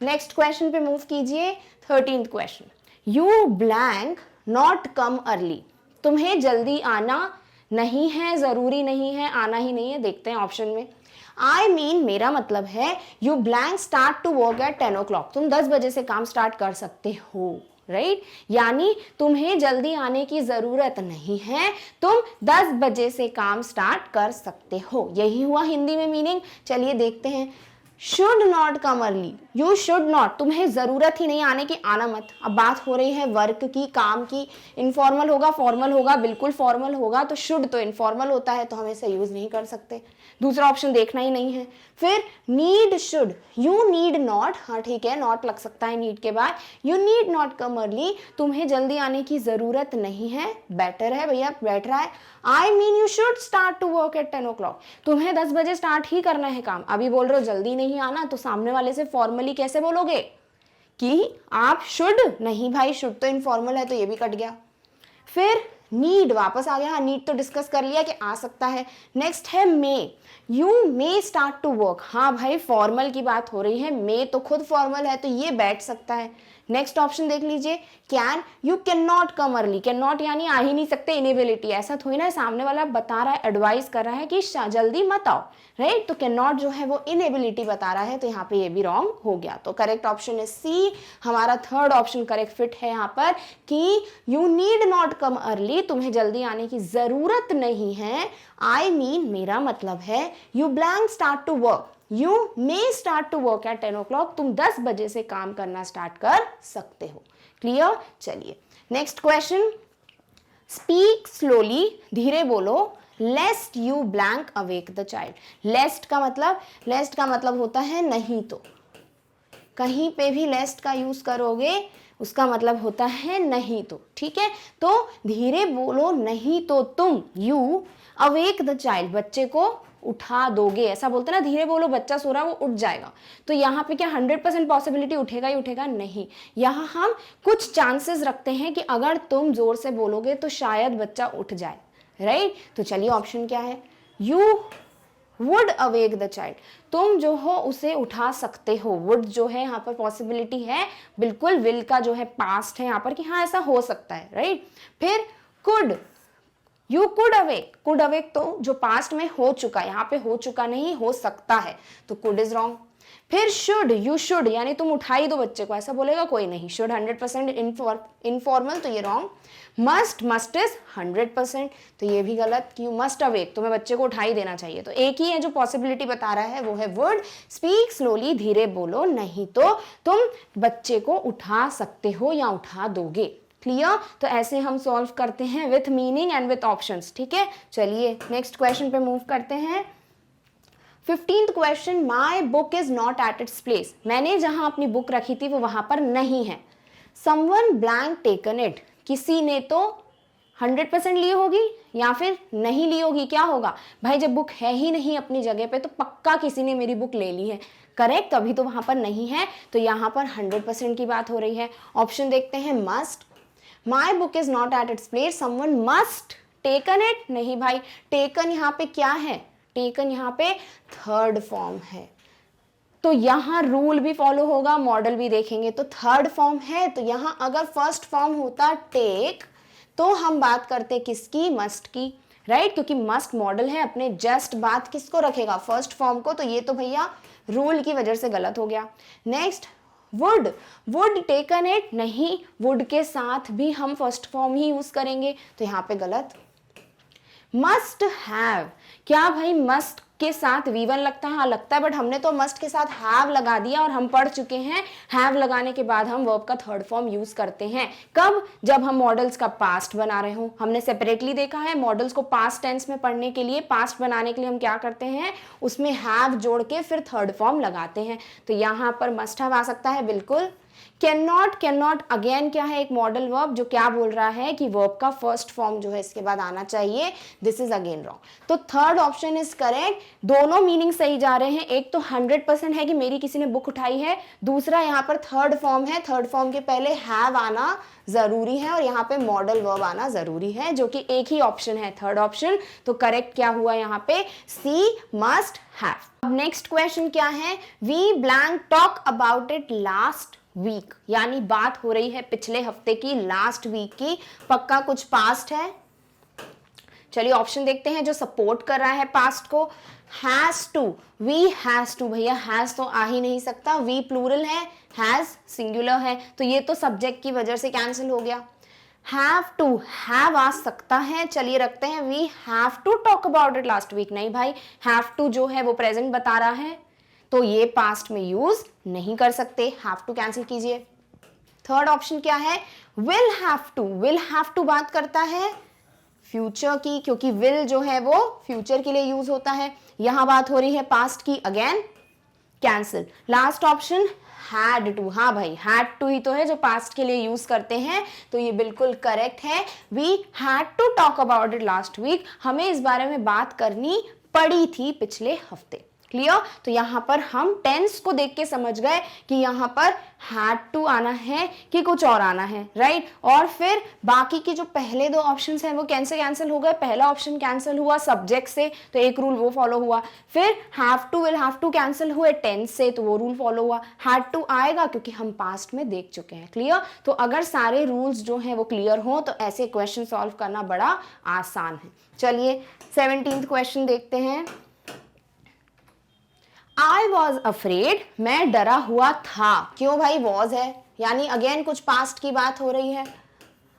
Next question पे मूव कीजिए। 13th question, you blank not come early, तुम्हें जल्दी आना नहीं है, जरूरी नहीं है, आना ही नहीं है। देखते हैं ऑप्शन में, आई मीन मेरा मतलब है you blank start to work at 10 o'clock, तुम 10 बजे से काम स्टार्ट कर सकते हो, राइट यानी तुम्हें जल्दी आने की जरूरत नहीं है, तुम 10 बजे से काम स्टार्ट कर सकते हो, यही हुआ हिंदी में मीनिंग। चलिए देखते हैं। Should not come early, you should not, तुम्हें जरूरत ही नहीं आने की, आना मत। अब बात हो रही है वर्क की, काम की, इनफॉर्मल होगा फॉर्मल होगा, बिल्कुल फॉर्मल होगा तो शुड तो इनफॉर्मल होता है तो हम इसे यूज नहीं कर सकते, दूसरा ऑप्शन देखना ही नहीं है। फिर need should, you need not, हाँ ठीक है नॉट लग सकता है नीड के बाद, you need not come early, तुम्हें जल्दी आने की जरूरत नहीं है, बेटर है भैया बैठ रहा है। I mean you should start to work at 10 o'clock, तुम्हें 10 बजे स्टार्ट ही करना है काम, अभी बोल रहे हो जल्दी नहीं आना तो सामने वाले से फॉर्मली कैसे बोलोगे कि आप शुड, नहीं भाई शुड तो इनफॉर्मल है तो ये भी कट गया। फिर नीड वापस आ गया, हाँ नीड तो डिस्कस कर लिया कि आ सकता है। नेक्स्ट है may, you may start to work, हाँ भाई फॉर्मल की बात हो रही है, मे तो खुद फॉर्मल है तो ये बैठ सकता है। नेक्स्ट ऑप्शन देख लीजिए, can, you can not come early, can not यानी आ ही नहीं सकते, इनेबिलिटी, ऐसा थोड़ी ना सामने वाला बता रहा है, एडवाइस कर रहा है कि जल्दी मत आओ, राइट तो कैन नॉट जो है वो इनेबिलिटी बता रहा है तो यहाँ पे ये भी रॉन्ग हो गया। तो करेक्ट ऑप्शन है सी, हमारा थर्ड ऑप्शन करेक्ट फिट है यहाँ पर कि you need not come early, तुम्हें जल्दी आने की जरूरत नहीं है। आई मीन मेरा मतलब है you blank start to work, you may start to work at 10 o'clock, तुम 10 बजे से काम करना स्टार्ट कर सकते हो। क्लियर? चलिए नेक्स्ट क्वेश्चन, स्पीक स्लोली, धीरे बोलो, lest you blank awake the child. Lest का मतलब होता है नहीं तो, कहीं पे भी लेस्ट का यूज करोगे उसका मतलब होता है नहीं तो, ठीक है तो धीरे बोलो नहीं तो तुम, यू अवेक द चाइल्ड, बच्चे को उठा दोगे, ऐसा बोलते ना धीरे बोलो बच्चा सो रहा है वो उठ जाएगा, तो यहाँ पे क्या 100% पॉसिबिलिटी उठेगा ही उठेगा नहीं, यहाँ हम कुछ चांसेस रखते हैं कि अगर तुम जोर से बोलोगे तो शायद बच्चा उठ जाए, राइट तो चलिए ऑप्शन क्या है, you would awake the child, तुम जो हो उसे उठा सकते हो, वुड जो है यहाँ पर पॉसिबिलिटी है, बिल्कुल विल का जो है पास्ट है यहाँ पर कि हाँ ऐसा हो सकता है, राइट। फिर कुड, यू कुड अवेक तो जो पास्ट में हो चुका, यहाँ पे हो चुका नहीं हो सकता है तो कुड इज रॉन्ग। फिर शुड, यू शुड यानी तुम उठा ही दो बच्चे को, ऐसा बोलेगा कोई नहीं, शुड 100% इनफॉर्मल तो ये रॉन्ग। मस्ट इज 100% तो ये भी गलत, कि यू मस्ट अवेक, तुम्हें बच्चे को उठा ही देना चाहिए, तो एक ही है जो पॉसिबिलिटी बता रहा है वो है वुड। स्पीक स्लोली, धीरे बोलो नहीं तो तुम बच्चे को उठा सकते हो या उठा दोगे। क्लियर? तो ऐसे हम सॉल्व करते हैं with meaning and with options, ठीक है। चलिए नेक्स्ट क्वेश्चन पे मूव करते हैं। 15th question, my book is not at its place, मैंने जहां अपनी बुक रखी थी वो वहां पर नहीं है। समवन ब्लैंक टेकन इट, किसी ने तो 100% ली होगी या फिर नहीं ली होगी, क्या होगा भाई, जब बुक है ही नहीं अपनी जगह पे तो पक्का किसी ने मेरी बुक ले ली है, करेक्ट, तभी तो वहां पर नहीं है, तो यहाँ पर 100% की बात हो रही है। ऑप्शन देखते हैं, must, my book is not at its place, someone must taken it, नहीं भाई, टेकन यहाँ पे क्या है, टेकन यहाँ पे थर्ड फॉर्म है, तो यहाँ रूल भी फॉलो होगा, मॉडल भी देखेंगे, तो थर्ड फॉर्म है, तो यहाँ अगर फर्स्ट फॉर्म होता टेक तो हम बात करते किसकी, मस्ट की, राइट, क्योंकि मस्ट मॉडल है, अपने जस्ट बात किसको रखेगा, फर्स्ट फॉर्म को, तो ये तो भैया रूल की वजह से गलत हो गया। नेक्स्ट, वुड टेकन इट, नहीं, वुड के साथ भी हम फर्स्ट फॉर्म ही यूज करेंगे, तो यहाँ पे गलत। मस्ट हैव, क्या भाई मस्ट के साथ V1 लगता है, हाँ लगता है, बट हमने तो मस्ट के साथ हैव लगा दिया और हम पढ़ चुके हैं हैव लगाने के बाद हम वर्ब का थर्ड फॉर्म यूज करते हैं, कब, जब हम मॉडल्स का पास्ट बना रहे हो। हमने सेपरेटली देखा है मॉडल्स को पास्ट टेंस में पढ़ने के लिए, पास्ट बनाने के लिए हम क्या करते हैं, उसमें हैव जोड़ के फिर थर्ड फॉर्म लगाते हैं, तो यहाँ पर मस्ट हैव आ सकता है बिल्कुल। कैन नॉट अगेन क्या है, एक मॉडल वर्ब जो क्या बोल रहा है कि वर्ब का फर्स्ट फॉर्म जो है इसके बाद आना चाहिए, दिस इज अगेन रॉन्ग, तो थर्ड ऑप्शन इज करेक्ट। दोनों मीनिंग सही जा रहे हैं, एक तो 100% है कि मेरी किसी ने बुक उठाई है, दूसरा यहाँ पर थर्ड फॉर्म है, थर्ड फॉर्म के पहले हैव आना जरूरी है और यहाँ पे मॉडल वर्ब आना जरूरी है, जो कि एक ही ऑप्शन है थर्ड ऑप्शन, तो करेक्ट क्या हुआ यहाँ पे, सी, मस्ट हैव। अब नेक्स्ट क्वेश्चन क्या है, we blank talk about it last week, यानी बात हो रही है पिछले हफ्ते की, लास्ट वीक की, पक्का कुछ पास्ट है। चलिए ऑप्शन देखते हैं जो सपोर्ट कर रहा है पास्ट को। Has to, we has to, भैया हैज तो आ ही नहीं सकता, वी प्लूरल है, हैज सिंगुलर है, तो ये तो सब्जेक्ट की वजह से कैंसिल हो गया। हैव टू, हैव आ सकता है, चलिए रखते हैं we have to talk about it last week, नहीं भाई हैव टू जो है वो प्रेजेंट बता रहा है, तो ये पास्ट में यूज नहीं कर सकते, हैव टू कैंसिल कीजिए। थर्ड ऑप्शन क्या है, will have to, will have to बात करता है फ्यूचर की, क्योंकि विल जो है वो फ्यूचर के लिए यूज होता है, यहां बात हो रही है पास्ट की, again cancel. Last option had to, हाँ भाई हैड टू ही तो है जो पास्ट के लिए यूज करते हैं, तो ये बिल्कुल करेक्ट है, we had to talk about it last week, हमें इस बारे में बात करनी पड़ी थी पिछले हफ्ते। क्लियर, तो यहां पर हम टेंस को देख के समझ गए कि यहां पर हैड टू आना है कि कुछ और आना है, राइट। और फिर बाकी के जो पहले दो ऑप्शंस हैं वो कैसे कैंसिल हो गए, पहला ऑप्शन कैंसिल हुआ सब्जेक्ट से, तो एक रूल वो फॉलो हुआ, फिर have to will have to cancel हुए टेंस से, तो वो रूल फॉलो हुआ, हैड टू आएगा क्योंकि हम पास्ट में देख चुके हैं। क्लियर, तो अगर सारे रूल्स जो हैं वो क्लियर हो तो ऐसे क्वेश्चन सॉल्व करना बड़ा आसान है। चलिए 17th क्वेश्चन देखते हैं। I was afraid, मैं डरा हुआ था, क्यों भाई was है, यानी अगेन कुछ पास्ट की बात हो रही है।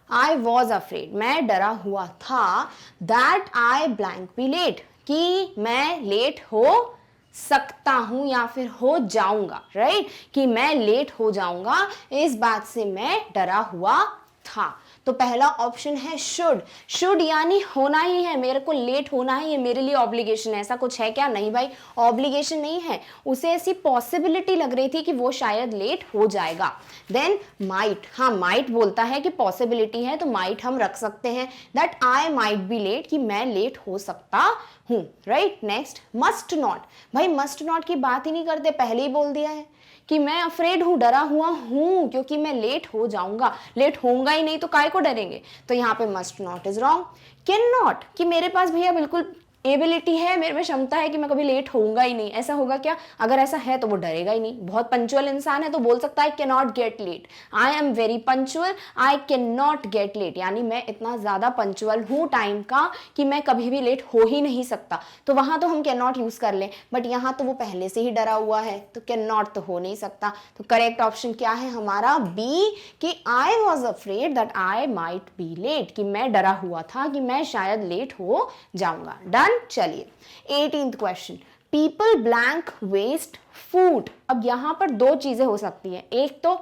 I was afraid, मैं डरा हुआ था, that I blank be late, कि मैं लेट हो सकता हूं या फिर हो जाऊंगा, राइट, कि मैं लेट हो जाऊंगा, इस बात से मैं डरा हुआ था। तो पहला ऑप्शन है शुड, शुड यानी होना ही है, मेरे को लेट होना है, ये मेरे लिए ऑब्लिगेशन है, ऐसा कुछ है क्या, नहीं भाई ऑब्लिगेशन नहीं है, उसे ऐसी पॉसिबिलिटी लग रही थी कि वो शायद लेट हो जाएगा। देन माइट, हाँ माइट बोलता है कि पॉसिबिलिटी है, तो माइट हम रख सकते हैं, that I might be late, कि मैं लेट हो सकता हूँ, राइट। नेक्स्ट मस्ट नॉट, भाई मस्ट नॉट की बात ही नहीं करते, पहले ही बोल दिया है कि मैं अफ्रेड हूं, डरा हुआ हूं क्योंकि मैं लेट हो जाऊंगा, लेट होऊंगा ही नहीं तो काय को डरेंगे, तो यहाँ पे must not is wrong. Can not, कि मेरे पास भैया बिल्कुल एबिलिटी है, मेरे में क्षमता है कि मैं कभी लेट होऊंगा ही नहीं, ऐसा होगा क्या, अगर ऐसा है तो वो डरेगा ही नहीं, बहुत पंचुअल इंसान है तो बोल सकता है can not get late, I am very punctual, I can not get late, यानी मैं इतना ज्यादा पंचुअल हूँ टाइम का कि मैं कभी भी लेट हो ही नहीं सकता, तो वहां तो हम कैन नॉट यूज कर ले, बट यहाँ तो वो पहले से ही डरा हुआ है तो कैन नॉट तो हो नहीं सकता, तो करेक्ट ऑप्शन क्या है हमारा बी, कि I was afraid that I might be late, कि मैं डरा हुआ था कि मैं शायद लेट हो जाऊंगा। डन। चलिए 18th question, people blank waste food, अब यहां पर दो चीजें हो सकती हैं, एक तो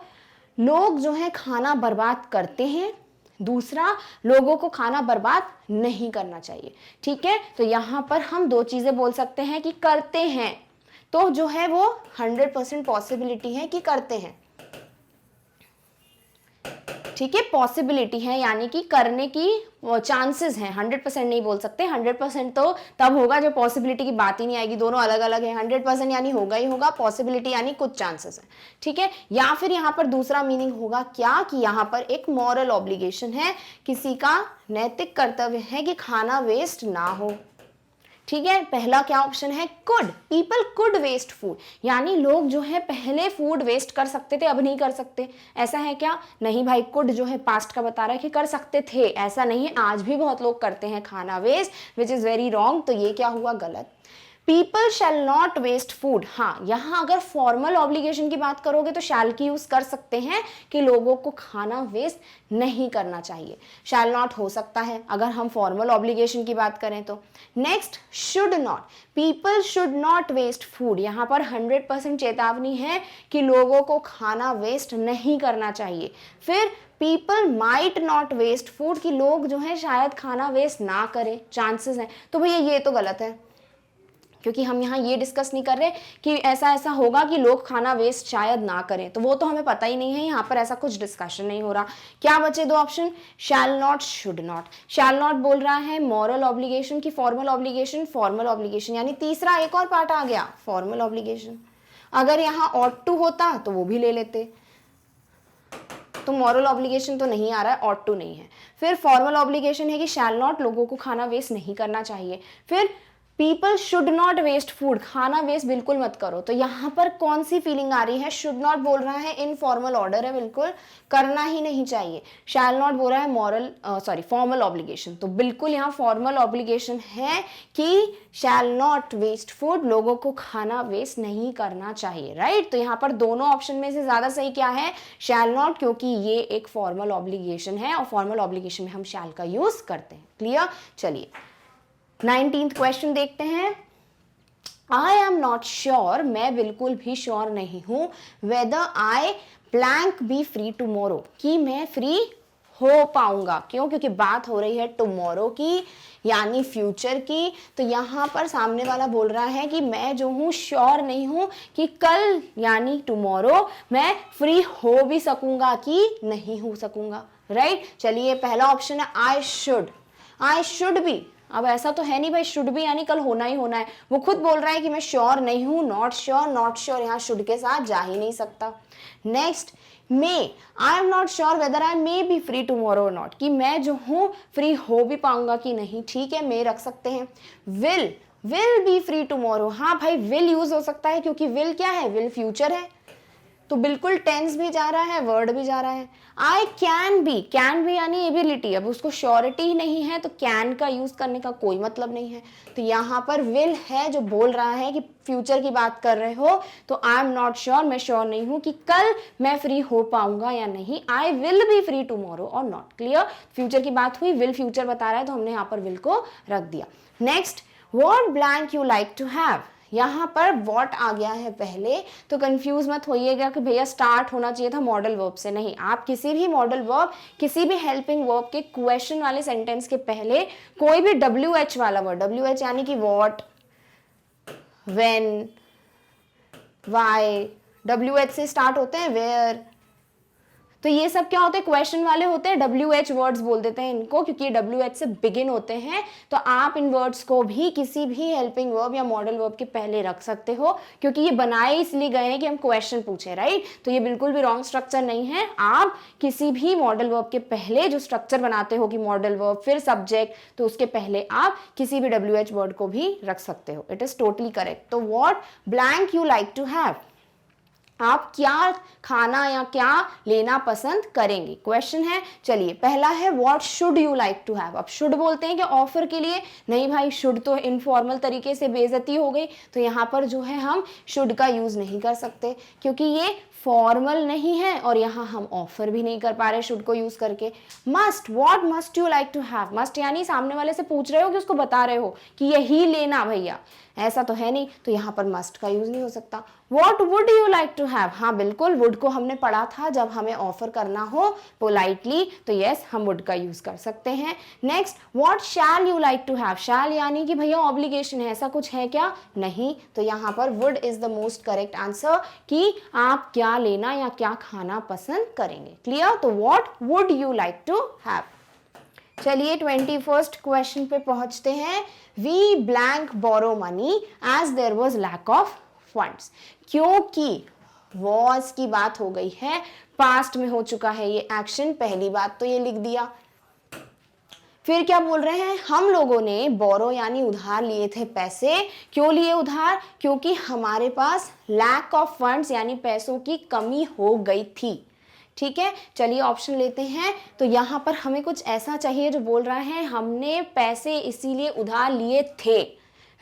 लोग जो है खाना बर्बाद करते हैं, दूसरा लोगों को खाना बर्बाद नहीं करना चाहिए, ठीक है, तो यहां पर हम दो चीजें बोल सकते हैं कि करते हैं, तो जो है वो 100% पॉसिबिलिटी है कि करते हैं, ठीक है, पॉसिबिलिटी है यानी कि करने की चांसेस हैं, 100% नहीं बोल सकते, 100% तो तब होगा जब पॉसिबिलिटी की बात ही नहीं आएगी, दोनों अलग अलग है, 100% यानी होगा ही होगा, पॉसिबिलिटी यानी कुछ चांसेस है, ठीक है। या फिर यहाँ पर दूसरा मीनिंग होगा क्या, कि यहाँ पर एक मॉरल ऑब्लिगेशन है, किसी का नैतिक कर्तव्य है कि खाना वेस्ट ना हो, ठीक है। पहला क्या ऑप्शन है, could, people could waste food, यानी लोग जो है पहले फूड वेस्ट कर सकते थे, अब नहीं कर सकते, ऐसा है क्या, नहीं भाई, कुड जो है पास्ट का बता रहा है कि कर सकते थे, ऐसा नहीं है, आज भी बहुत लोग करते हैं खाना waste, which is very wrong, तो ये क्या हुआ, गलत। People shall not waste food, हाँ यहाँ अगर फॉर्मल ऑब्लिगेशन की बात करोगे तो शैल की यूज कर सकते हैं कि लोगों को खाना वेस्ट नहीं करना चाहिए, शैल नॉट हो सकता है अगर हम फॉर्मल ऑब्लिगेशन की बात करें तो। Next should not, people should not waste food, यहाँ पर 100% चेतावनी है कि लोगों को खाना वेस्ट नहीं करना चाहिए। फिर people might not waste food, कि लोग जो है शायद खाना वेस्ट ना करें, चांसेस हैं, तो भैया ये तो गलत है, क्योंकि हम यहाँ ये डिस्कस नहीं कर रहे कि ऐसा ऐसा होगा कि लोग खाना वेस्ट शायद ना करें, तो वो तो हमें पता ही नहीं है, यहाँ पर ऐसा कुछ डिस्कशन नहीं हो रहा। क्या बचे दो option, shall not, should not. Shall not बोल रहा है मॉरल ऑब्लिगेशन की फॉर्मल ऑब्लिगेशन, फॉर्मल ऑब्लिगेशन यानी तीसरा एक और पार्ट आ गया, फॉर्मल ऑब्लिगेशन। अगर यहाँ ऑट टू होता तो वो भी ले लेते, तो मॉरल ऑब्लिगेशन तो नहीं आ रहा है, ऑट टू नहीं है। फिर फॉर्मल ऑब्लिगेशन है कि शैल नॉट, लोगों को खाना वेस्ट नहीं करना चाहिए। फिर people should not waste food, खाना वेस्ट बिल्कुल मत करो। तो यहाँ पर कौन सी फीलिंग आ रही है? शुड नॉट बोल रहा है, इनफॉर्मल ऑर्डर है, बिल्कुल करना ही नहीं चाहिए। शैल नॉट बोल रहा है फॉर्मल ऑब्लिगेशन, तो बिल्कुल यहाँ फॉर्मल ऑब्लिगेशन है कि शैल नॉट वेस्ट फूड, लोगों को खाना वेस्ट नहीं करना चाहिए, राइट। तो यहाँ पर दोनों ऑप्शन में से ज्यादा सही क्या है? शैल नॉट, क्योंकि ये एक फॉर्मल ऑब्लिगेशन है और फॉर्मल ऑब्लिगेशन में हम शैल का यूज करते हैं। क्लियर? चलिए 19th क्वेश्चन देखते हैं। आई एम नॉट श्योर, मैं बिल्कुल भी श्योर नहीं हूं, whether I blank B free tomorrow, कि मैं फ्री हो पाऊंगा। क्यों? क्योंकि बात हो रही है टुमारो की, यानी फ्यूचर की। तो यहाँ पर सामने वाला बोल रहा है कि मैं जो हूँ श्योर नहीं हूँ कि कल यानी टुमारो मैं फ्री हो भी सकूंगा कि नहीं हो सकूंगा, राइट। चलिए पहला ऑप्शन है आई शुड बी। अब ऐसा तो है नहीं भाई, शुड भी यानी कल होना ही होना है। वो खुद बोल रहा है कि मैं श्योर नहीं हूं, नॉट श्योर यहाँ शुड के साथ जा ही नहीं सकता। Next, I am not sure whether I may be free tomorrow और नॉट, कि मैं जो हूं फ्री हो भी पाऊंगा कि नहीं। ठीक है, मे रख सकते हैं। विल बी फ्री टुमारो, हाँ भाई विल यूज हो सकता है, क्योंकि विल क्या है? विल फ्यूचर है, तो बिल्कुल टेंस भी जा रहा है, वर्ड भी जा रहा है। आई कैन बी यानी एबिलिटी, अब उसको श्योरिटी ही नहीं है तो कैन का यूज करने का कोई मतलब नहीं है। तो यहाँ पर विल है जो बोल रहा है कि फ्यूचर की बात कर रहे हो, तो आई एम नॉट श्योर, मैं श्योर नहीं हूं कि कल मैं फ्री हो पाऊंगा या नहीं। I will be free tomorrow और नॉट। क्लियर? फ्यूचर की बात हुई, विल फ्यूचर बता रहा है तो हमने यहाँ पर विल को रख दिया। Next, what blank you like to have, यहाँ पर वॉट आ गया है पहले, तो कंफ्यूज मत होइएगा कि भैया स्टार्ट होना चाहिए था मॉडल वर्ब से। नहीं, आप किसी भी मॉडल वर्ब, किसी भी हेल्पिंग वर्ब के क्वेश्चन वाले सेंटेंस के पहले कोई भी WH वाला वर्ड, WH यानी कि वॉट, व्हेन, व्हाई, WH से स्टार्ट होते हैं, वेयर, तो ये सब क्या होते हैं? क्वेश्चन वाले होते हैं। WH वर्ड्स बोल देते हैं इनको, क्योंकि ये WH से बिगिन होते हैं। तो आप इन वर्ड्स को भी किसी भी हेल्पिंग वर्ब या मॉडल वर्ब के पहले रख सकते हो, क्योंकि ये बनाए इसलिए गए हैं कि हम क्वेश्चन पूछे, राइट। तो ये बिल्कुल भी रॉन्ग स्ट्रक्चर नहीं है। आप किसी भी मॉडल वर्ब के पहले जो स्ट्रक्चर बनाते हो कि मॉडल वर्ब फिर सब्जेक्ट, तो उसके पहले आप किसी भी WH वर्ड को भी रख सकते हो। It is totally correct. तो what blank you like to have, आप क्या खाना या क्या लेना पसंद करेंगे, क्वेश्चन है। चलिए पहला है what should you like to have. अब शुड बोलते हैं कि ऑफर के लिए, नहीं भाई, शुड तो इनफॉर्मल तरीके से बेइज्जती हो गई, तो यहाँ पर जो है हम शुड का यूज नहीं कर सकते, क्योंकि ये फॉर्मल नहीं है और यहाँ हम ऑफर भी नहीं कर पा रहे शुड को यूज करके। Must, what must you like to have, must यानी सामने वाले से पूछ रहे हो कि उसको बता रहे हो कि यही लेना भैया, ऐसा तो है नहीं, तो यहाँ पर मस्ट का यूज नहीं हो सकता। What would you like to have, हाँ बिल्कुल, would को हमने पढ़ा था जब हमें ऑफर करना हो पोलाइटली, तो यस हम would का यूज कर सकते हैं। Next, what shall you like to have, shall यानी कि भैया ऑब्लिगेशन है, ऐसा कुछ है क्या? नहीं, तो यहाँ पर would is the most correct answer कि आप क्या लेना या क्या खाना पसंद करेंगे। क्लियर? तो what would you like to have। चलिए 21st क्वेश्चन पे पहुंचते हैं। We blank borrow money as there was lack of funds, क्योंकि वॉज की बात हो गई है, पास्ट में हो चुका है ये एक्शन, पहली बात तो ये लिख दिया। फिर क्या बोल रहे हैं? हम लोगों ने बोरो यानी उधार लिए थे पैसे। क्यों लिए उधार? क्योंकि हमारे पास लैक ऑफ फंड्स यानी पैसों की कमी हो गई थी। ठीक है, चलिए ऑप्शन लेते हैं। तो यहाँ पर हमें कुछ ऐसा चाहिए जो बोल रहा है हमने पैसे इसीलिए उधार लिए थे,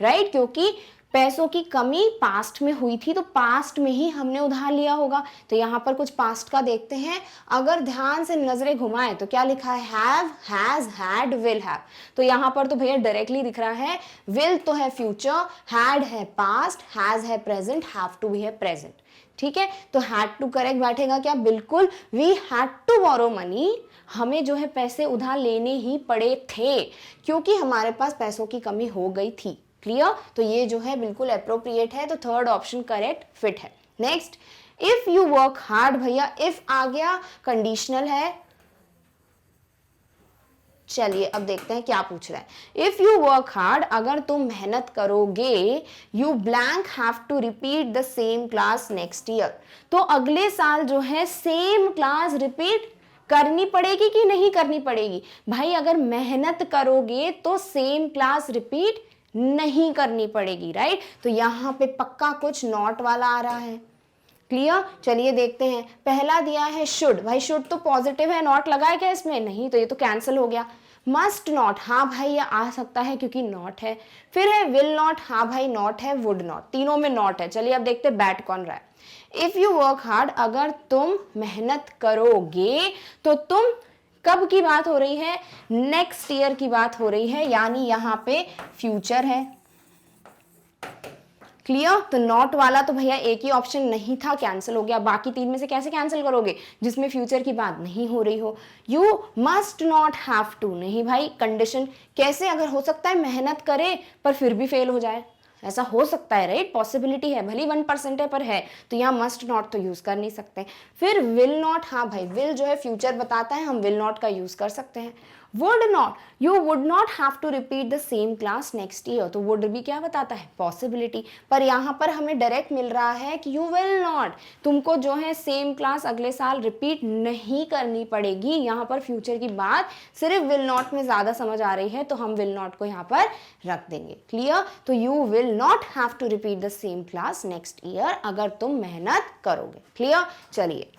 राइट, क्योंकि पैसों की कमी पास्ट में हुई थी, तो पास्ट में ही हमने उधार लिया होगा। तो यहाँ पर कुछ पास्ट का देखते हैं। अगर ध्यान से नजरें घुमाएं तो क्या लिखा है? Have, has, had, will have. तो यहाँ पर तो भैया डायरेक्टली दिख रहा है, विल तो है फ्यूचर, हैड है पास्ट, हैज है प्रेजेंट, हैव टू भी है प्रेजेंट। ठीक है, तो हैड टू करेक्ट बैठेगा क्या? बिल्कुल, we had to borrow money, हमें जो है पैसे उधार लेने ही पड़े थे क्योंकि हमारे पास पैसों की कमी हो गई थी। क्लियर? तो ये जो है बिल्कुल अप्रोप्रिएट है, तो थर्ड ऑप्शन करेक्ट फिट है। Next, if you work hard, भैया इफ आ गया, कंडीशनल है। चलिए अब देखते हैं क्या पूछ रहा है। इफ यू वर्क हार्ड, अगर तुम मेहनत करोगे, you blank have to repeat the same class next year, तो अगले साल जो है सेम क्लास रिपीट करनी पड़ेगी कि नहीं करनी पड़ेगी? भाई अगर मेहनत करोगे तो सेम क्लास रिपीट नहीं करनी पड़ेगी, राइट। तो यहाँ पे पक्का कुछ नॉट वाला आ रहा है। क्लियर, चलिए देखते हैं। पहला दिया है शुड, भाई शुड तो पॉजिटिव है, नॉट लगा है क्या इसमें? नहीं, तो ये तो कैंसिल हो गया। मस्ट नॉट, हाँ भाई ये आ सकता है क्योंकि नॉट है। फिर है विल नॉट, हाँ भाई नॉट है। वुड नॉट, तीनों में नॉट है। चलिए अब देखते हैं बैट कौन रहा है। इफ यू वर्क हार्ड, अगर तुम मेहनत करोगे, तो तुम कब की बात हो रही है? नेक्स्ट ईयर की बात हो रही है, यानी यहाँ पे फ्यूचर है। क्लियर, तो नॉट वाला तो भैया एक ही ऑप्शन नहीं था, कैंसिल हो गया। बाकी तीन में से कैसे कैंसिल करोगे जिसमें फ्यूचर की बात नहीं हो रही हो? You must not have to, नहीं भाई कंडीशन कैसे? अगर हो सकता है मेहनत करे पर फिर भी फेल हो जाए, ऐसा हो सकता है, राइट, पॉसिबिलिटी है, भली 1% है पर है, तो यहाँ मस्ट नॉट तो यूज कर नहीं सकते। फिर विल नॉट, हाँ भाई विल जो है फ्यूचर बताता है, हम विल नॉट का यूज कर सकते हैं। Would not, you would not have to repeat the same class next year, तो वुड भी क्या बताता है? पॉसिबिलिटी। पर यहाँ पर हमें डायरेक्ट मिल रहा है कि यू विल नॉट, तुमको जो है सेम क्लास अगले साल रिपीट नहीं करनी पड़ेगी। यहाँ पर फ्यूचर की बात सिर्फ विल नॉट में ज्यादा समझ आ रही है, तो हम विल नॉट को यहाँ पर रख देंगे। क्लियर, तो you will not have to repeat the same class next year, अगर तुम मेहनत करोगे। क्लियर, चलिए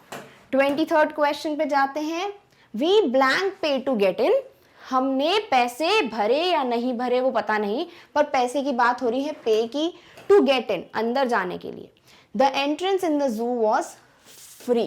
23rd क्वेश्चन पे जाते हैं। वी ब्लैंक पे टू गेट इन, हमने पैसे भरे या नहीं भरे वो पता नहीं, पर पैसे की बात हो रही है, पे की। टू गेट इन, अंदर जाने के लिए। The entrance in the zoo was free,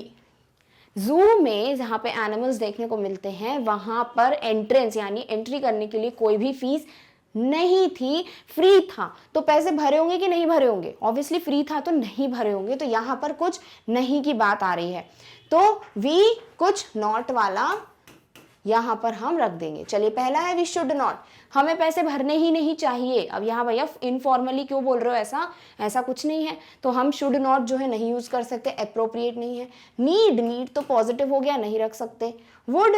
जू में जहां पे एनिमल्स देखने को मिलते हैं वहां पर एंट्रेंस यानी एंट्री करने के लिए कोई भी फीस नहीं थी, फ्री था। तो पैसे भरे होंगे कि नहीं भरे होंगे? ऑब्वियसली फ्री था तो नहीं भरे होंगे, तो यहां पर कुछ नहीं की बात आ रही है, तो वी कुछ नॉट वाला यहां पर हम रख देंगे। चलिए पहला है वी शुड नॉट, हमें पैसे भरने ही नहीं चाहिए। अब यहाँ भैया इनफॉर्मली क्यों बोल रहे हो? ऐसा कुछ नहीं है, तो हम शुड नॉट जो है नहीं यूज कर सकते, अप्रोप्रिएट नहीं है। नीड, नीड तो पॉजिटिव हो गया, नहीं रख सकते। वुड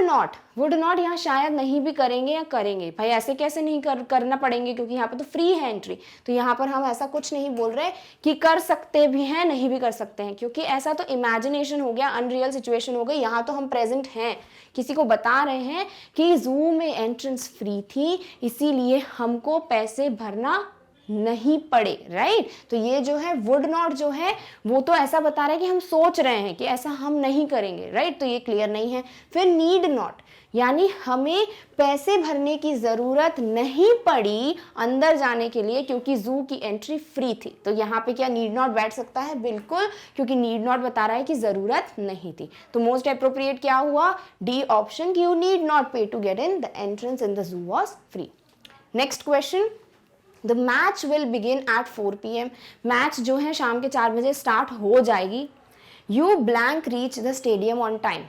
नॉट यहाँ शायद नहीं भी करेंगे या करेंगे, भाई ऐसे कैसे नहीं करना पड़ेंगे क्योंकि यहाँ पे तो फ्री है एंट्री, तो यहाँ पर हम ऐसा कुछ नहीं बोल रहे कि कर सकते भी हैं नहीं भी कर सकते हैं, क्योंकि ऐसा तो इमेजिनेशन हो गया, अनरियल सिचुएशन हो गई। यहाँ तो हम प्रेजेंट हैं, किसी को बता रहे हैं कि जू में एंट्रेंस फ्री थी, इसीलिए हमको पैसे भरना नहीं पड़े, राइट। तो ये जो है वुड नॉट जो है वो तो ऐसा बता रहा है कि हम सोच रहे हैं कि ऐसा हम नहीं करेंगे, राइट, तो ये क्लियर नहीं है। फिर नीड नॉट, यानी हमें पैसे भरने की जरूरत नहीं पड़ी अंदर जाने के लिए क्योंकि जू की एंट्री फ्री थी, तो यहाँ पे क्या नीड नॉट बैठ सकता है? बिल्कुल, क्योंकि नीड नॉट बता रहा है कि जरूरत नहीं थी। तो मोस्ट अप्रोप्रिएट क्या हुआ? D option, you need not pay to get in, the entrance in the zoo was free. Next question, the match will begin at 4 PM, match जो है शाम के 4 बजे स्टार्ट हो जाएगी। You blank reach the stadium on time,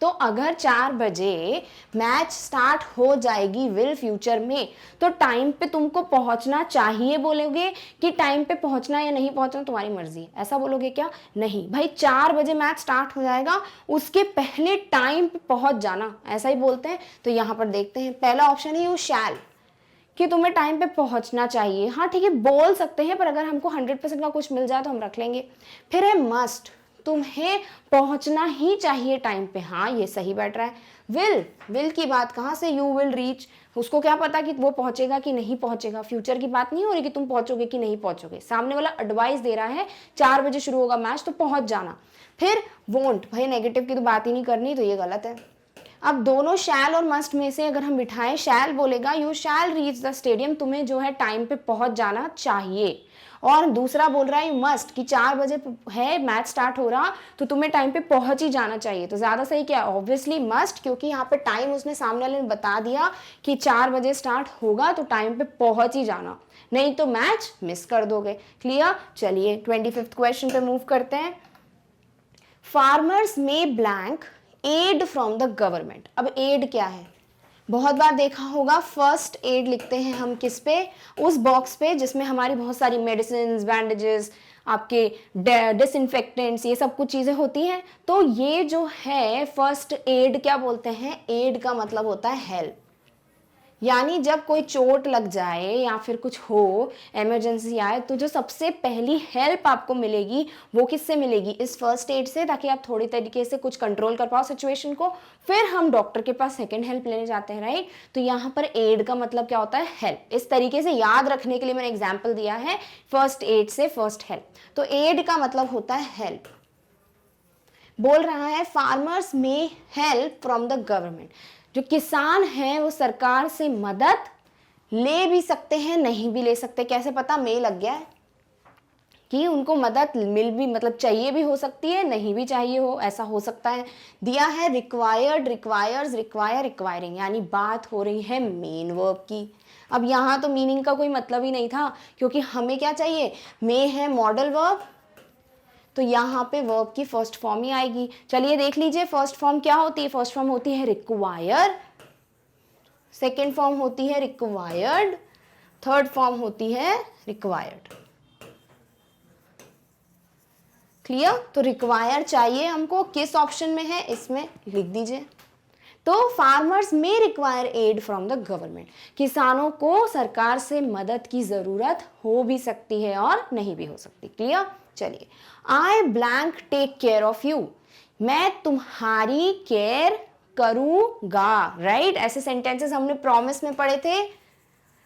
तो अगर 4 बजे मैच स्टार्ट हो जाएगी विल फ्यूचर में, तो टाइम पे तुमको पहुंचना चाहिए बोलोगे कि टाइम पे पहुंचना या नहीं पहुंचना तुम्हारी मर्जी, ऐसा बोलोगे क्या? नहीं भाई, 4 बजे मैच स्टार्ट हो जाएगा, उसके पहले टाइम पे पहुंच जाना, ऐसा ही बोलते हैं। तो यहाँ पर देखते हैं, पहला ऑप्शन है यू शैल, कि तुम्हें टाइम पे पहुंचना चाहिए। हाँ ठीक है, बोल सकते हैं, पर अगर हमको 100% का कुछ मिल जाए तो हम रख लेंगे। फिर है मस्ट, तुम्हें पहुंचना ही चाहिए टाइम पे, हाँ ये सही बैठ रहा है। विल की बात कहाँ से? यू विल रीच, उसको क्या पता कि वो पहुंचेगा कि नहीं पहुंचेगा? फ्यूचर की बात नहीं हो रही कि तुम पहुंचोगे कि नहीं पहुंचोगे, सामने वाला एडवाइस दे रहा है 4 बजे शुरू होगा मैच तो पहुंच जाना। फिर वोंट, भाई नेगेटिव की तो बात ही नहीं करनी, तो ये गलत है। अब दोनों शैल और मस्ट में से अगर हम बिठाएं, शैल बोलेगा you shall reach the stadium, तुम्हें जो है टाइम पे पहुंच जाना चाहिए, और दूसरा बोल रहा है यू मस्ट, कि 4 बजे है मैच स्टार्ट हो रहा तो तुम्हें टाइम पे पहुंच ही जाना चाहिए। तो ज्यादा सही क्या? ऑब्वियसली मस्ट, क्योंकि यहाँ पे टाइम उसने सामने वाले ने बता दिया कि 4 बजे स्टार्ट होगा तो टाइम पे पहुंच ही जाना, नहीं तो मैच मिस कर दोगे। क्लियर, चलिए 25th क्वेश्चन पे मूव करते हैं। Farmers may blank aid from the government, अब एड क्या है? बहुत बार देखा होगा, फर्स्ट एड लिखते हैं हम किस पे? उस बॉक्स पे जिसमें हमारी बहुत सारी मेडिसिन, बैंडेजेस, आपके डिसइंफेक्टेंट्स, ये सब कुछ चीजें होती हैं। तो ये जो है फर्स्ट एड क्या बोलते हैं? एड का मतलब होता है हेल्प, यानी जब कोई चोट लग जाए या फिर कुछ हो, इमरजेंसी आए, तो जो सबसे पहली हेल्प आपको मिलेगी वो किससे मिलेगी? इस फर्स्ट एड से, ताकि आप थोड़ी तरीके से कुछ कंट्रोल कर पाओ सिचुएशन को। फिर हम डॉक्टर के पास सेकंड हेल्प लेने जाते हैं, राइट? तो यहाँ पर एड का मतलब क्या होता है? हेल्प। इस तरीके से याद रखने के लिए मैंने एग्जाम्पल दिया है, फर्स्ट एड से फर्स्ट हेल्प। तो एड का मतलब होता है हेल्प। बोल रहा है फार्मर्स में हेल्प फ्रॉम द गवर्नमेंट, जो किसान हैं वो सरकार से मदद ले भी सकते हैं, नहीं भी ले सकते। कैसे पता? में लग गया है कि उनको मदद मिल भी, मतलब चाहिए भी हो सकती है, नहीं भी चाहिए हो, ऐसा हो सकता है। दिया है रिक्वायर्ड, रिक्वायर्स, रिक्वायर, रिक्वायरिंग, यानी बात हो रही है मेन वर्ब की। अब यहाँ तो मीनिंग का कोई मतलब ही नहीं था, क्योंकि हमें क्या चाहिए? में है मॉडल वर्ब, तो यहाँ पे वर्ब की फर्स्ट फॉर्म ही आएगी। चलिए देख लीजिए फर्स्ट फॉर्म क्या होती है। फर्स्ट फॉर्म होती है रिक्वायर, सेकेंड फॉर्म होती है रिक्वायर्ड, थर्ड फॉर्म होती है रिक्वायर्ड। क्लियर? तो रिक्वायर चाहिए हमको, किस ऑप्शन में है इसमें लिख दीजिए। तो farmers may require aid from the government, किसानों को सरकार से मदद की जरूरत हो भी सकती है और नहीं भी हो सकती। क्लियर? चलिए, I blank take care of you, मैं तुम्हारी केयर करूंगा, राइट? ऐसे सेंटेंसेस हमने प्रॉमिस में पढ़े थे,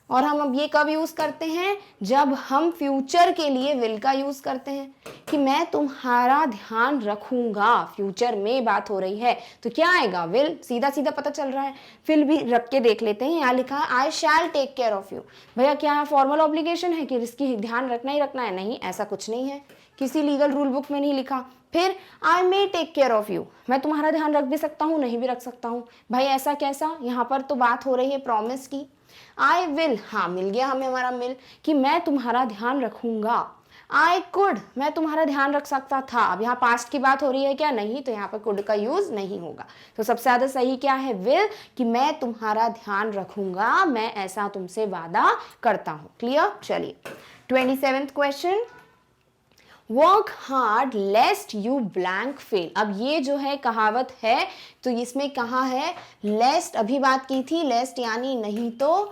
और हम अब ये कब यूज करते हैं? जब हम फ्यूचर के लिए विल का यूज करते हैं, कि मैं तुम्हारा ध्यान रखूंगा। फ्यूचर में बात हो रही है तो क्या आएगा? विल। सीधा सीधा पता चल रहा है। फिर भी रख के देख लेते हैं। यहाँ लिखा है I shall take care of you. भैया क्या फॉर्मल ऑब्लिगेशन है कि इसकी ध्यान रखना ही रखना है? नहीं, ऐसा कुछ नहीं है, किसी लीगल रूल बुक में नहीं लिखा। फिर I may take care of you, मैं तुम्हारा ध्यान रख भी सकता हूँ, नहीं भी रख सकता हूँ। भाई ऐसा कैसा? यहाँ पर तो बात हो रही है प्रॉमिस की। आई विल, हाँ मिल गया हमें हमारा मिल, कि मैं तुम्हारा ध्यान रखूंगा। आई कुड, मैं तुम्हारा ध्यान रख सकता था। अब यहाँ पास्ट की बात हो रही है क्या? नहीं, तो यहाँ पर कुड का यूज नहीं होगा। तो सबसे ज्यादा सही क्या है? विल, कि मैं तुम्हारा ध्यान रखूंगा, मैं ऐसा तुमसे वादा करता हूं। क्लियर? चलिए 27th question, work hard लेस्ट you blank fail. अब ये जो है कहावत है, तो इसमें कहा है लेस्ट, अभी बात की थी, लेस्ट यानी नहीं तो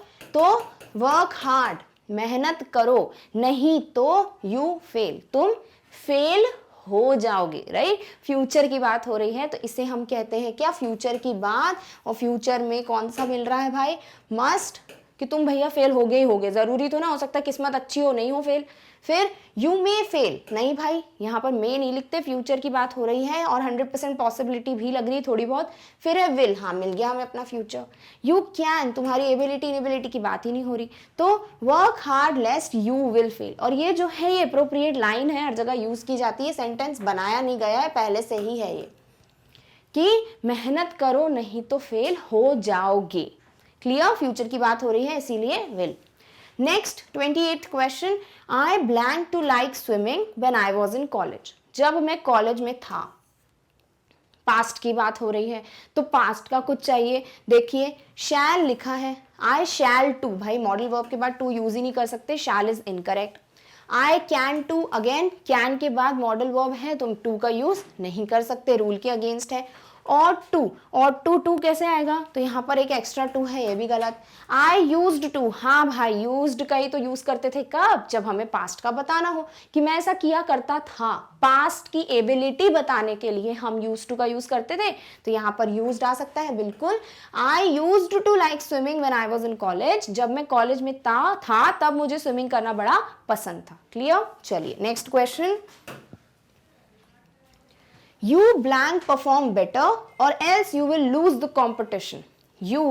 वर्क हार्ड, मेहनत करो, नहीं तो यू फेल, तुम फेल हो जाओगे, राइट? फ्यूचर की बात हो रही है, तो इसे हम कहते हैं क्या? फ्यूचर की बात। और फ्यूचर में कौन सा मिल रहा है भाई? मस्ट, कि तुम भैया फेल हो गए ही होगे, जरूरी तो ना हो सकता किस्मत अच्छी हो नहीं हो फेल। फिर यू मे फेल, नहीं भाई यहाँ पर मे नहीं लिखते, फ्यूचर की बात हो रही है और 100% पॉसिबिलिटी भी लग रही है थोड़ी बहुत। फिर है विल, हाँ मिल गया हमें अपना फ्यूचर। यू कैन, तुम्हारी एबिलिटी इनएबिलिटी की बात ही नहीं हो रही। तो work hard लेस्ट you will fail, और ये जो है ये अप्रोप्रिएट लाइन है, हर जगह यूज की जाती है, सेंटेंस बनाया नहीं गया है, पहले से ही है ये, कि मेहनत करो नहीं तो फेल हो जाओगे। क्लियर? फ्यूचर की बात हो रही है इसीलिए will. Next 28th question, I blank to like swimming when I was in college. जब मैं कॉलेज में था, पास्ट की बात हो रही है, तो पास्ट का कुछ चाहिए। देखिए शैल लिखा है, आई शैल टू, भाई मॉडल वर्ब के बाद टू यूज ही नहीं कर सकते, shall is incorrect. I can to, again can के बाद मॉडल वर्ब है, तुम टू का यूज नहीं कर सकते, रूल के अगेंस्ट है। और टू कैसे आएगा? तो यहाँ पर एक एक्स्ट्रा टू है, ये भी गलत। आई यूज्ड टू, हाँ भाई यूज्ड का ही तो यूज करते थे, कब? जब हमें पास्ट का बताना हो कि मैं ऐसा किया करता था, पास्ट की एबिलिटी बताने के लिए हम यूज टू का यूज करते थे, तो यहाँ पर यूज्ड आ सकता है बिल्कुल। I used to like swimming when I was in college, जब मैं कॉलेज में था तब मुझे स्विमिंग करना बड़ा पसंद था। क्लियर? चलिए next question, you blank perform better or else you will lose the competition। you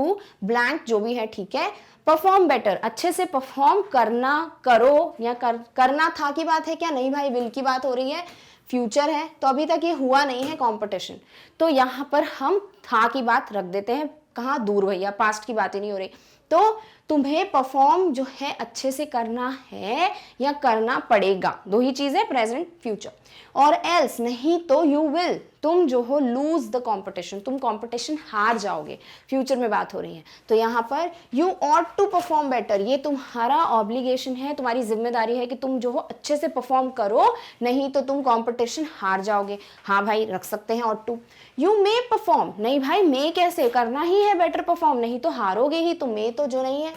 blank जो भी है ठीक है, perform better अच्छे से परफॉर्म करना, करो या करना था की बात है क्या? नहीं भाई, विल की बात हो रही है, फ्यूचर है तो अभी तक ये हुआ नहीं है कंपटीशन, तो यहाँ पर हम था की बात रख देते हैं। कहाँ? दूर भैया, पास्ट की बात ही नहीं हो रही। तो तुम्हें परफॉर्म जो है अच्छे से करना है या करना पड़ेगा, दो ही चीजें, प्रेजेंट फ्यूचर। और एल्स नहीं तो यू विल, तुम जो हो लूज द कॉम्पिटिशन, तुम कॉम्पिटिशन हार जाओगे, फ्यूचर में बात हो रही है। तो यहाँ पर you ought to perform better, ये तुम्हारा ऑब्लिगेशन है, तुम्हारी जिम्मेदारी है कि तुम जो हो अच्छे से परफॉर्म करो, नहीं तो तुम कॉम्पिटिशन हार जाओगे। हाँ भाई रख सकते हैं ought to. You may perform, नहीं भाई मे कैसे, करना ही है बेटर परफॉर्म, नहीं तो हारोगे ही, तो मे तो जो नहीं है।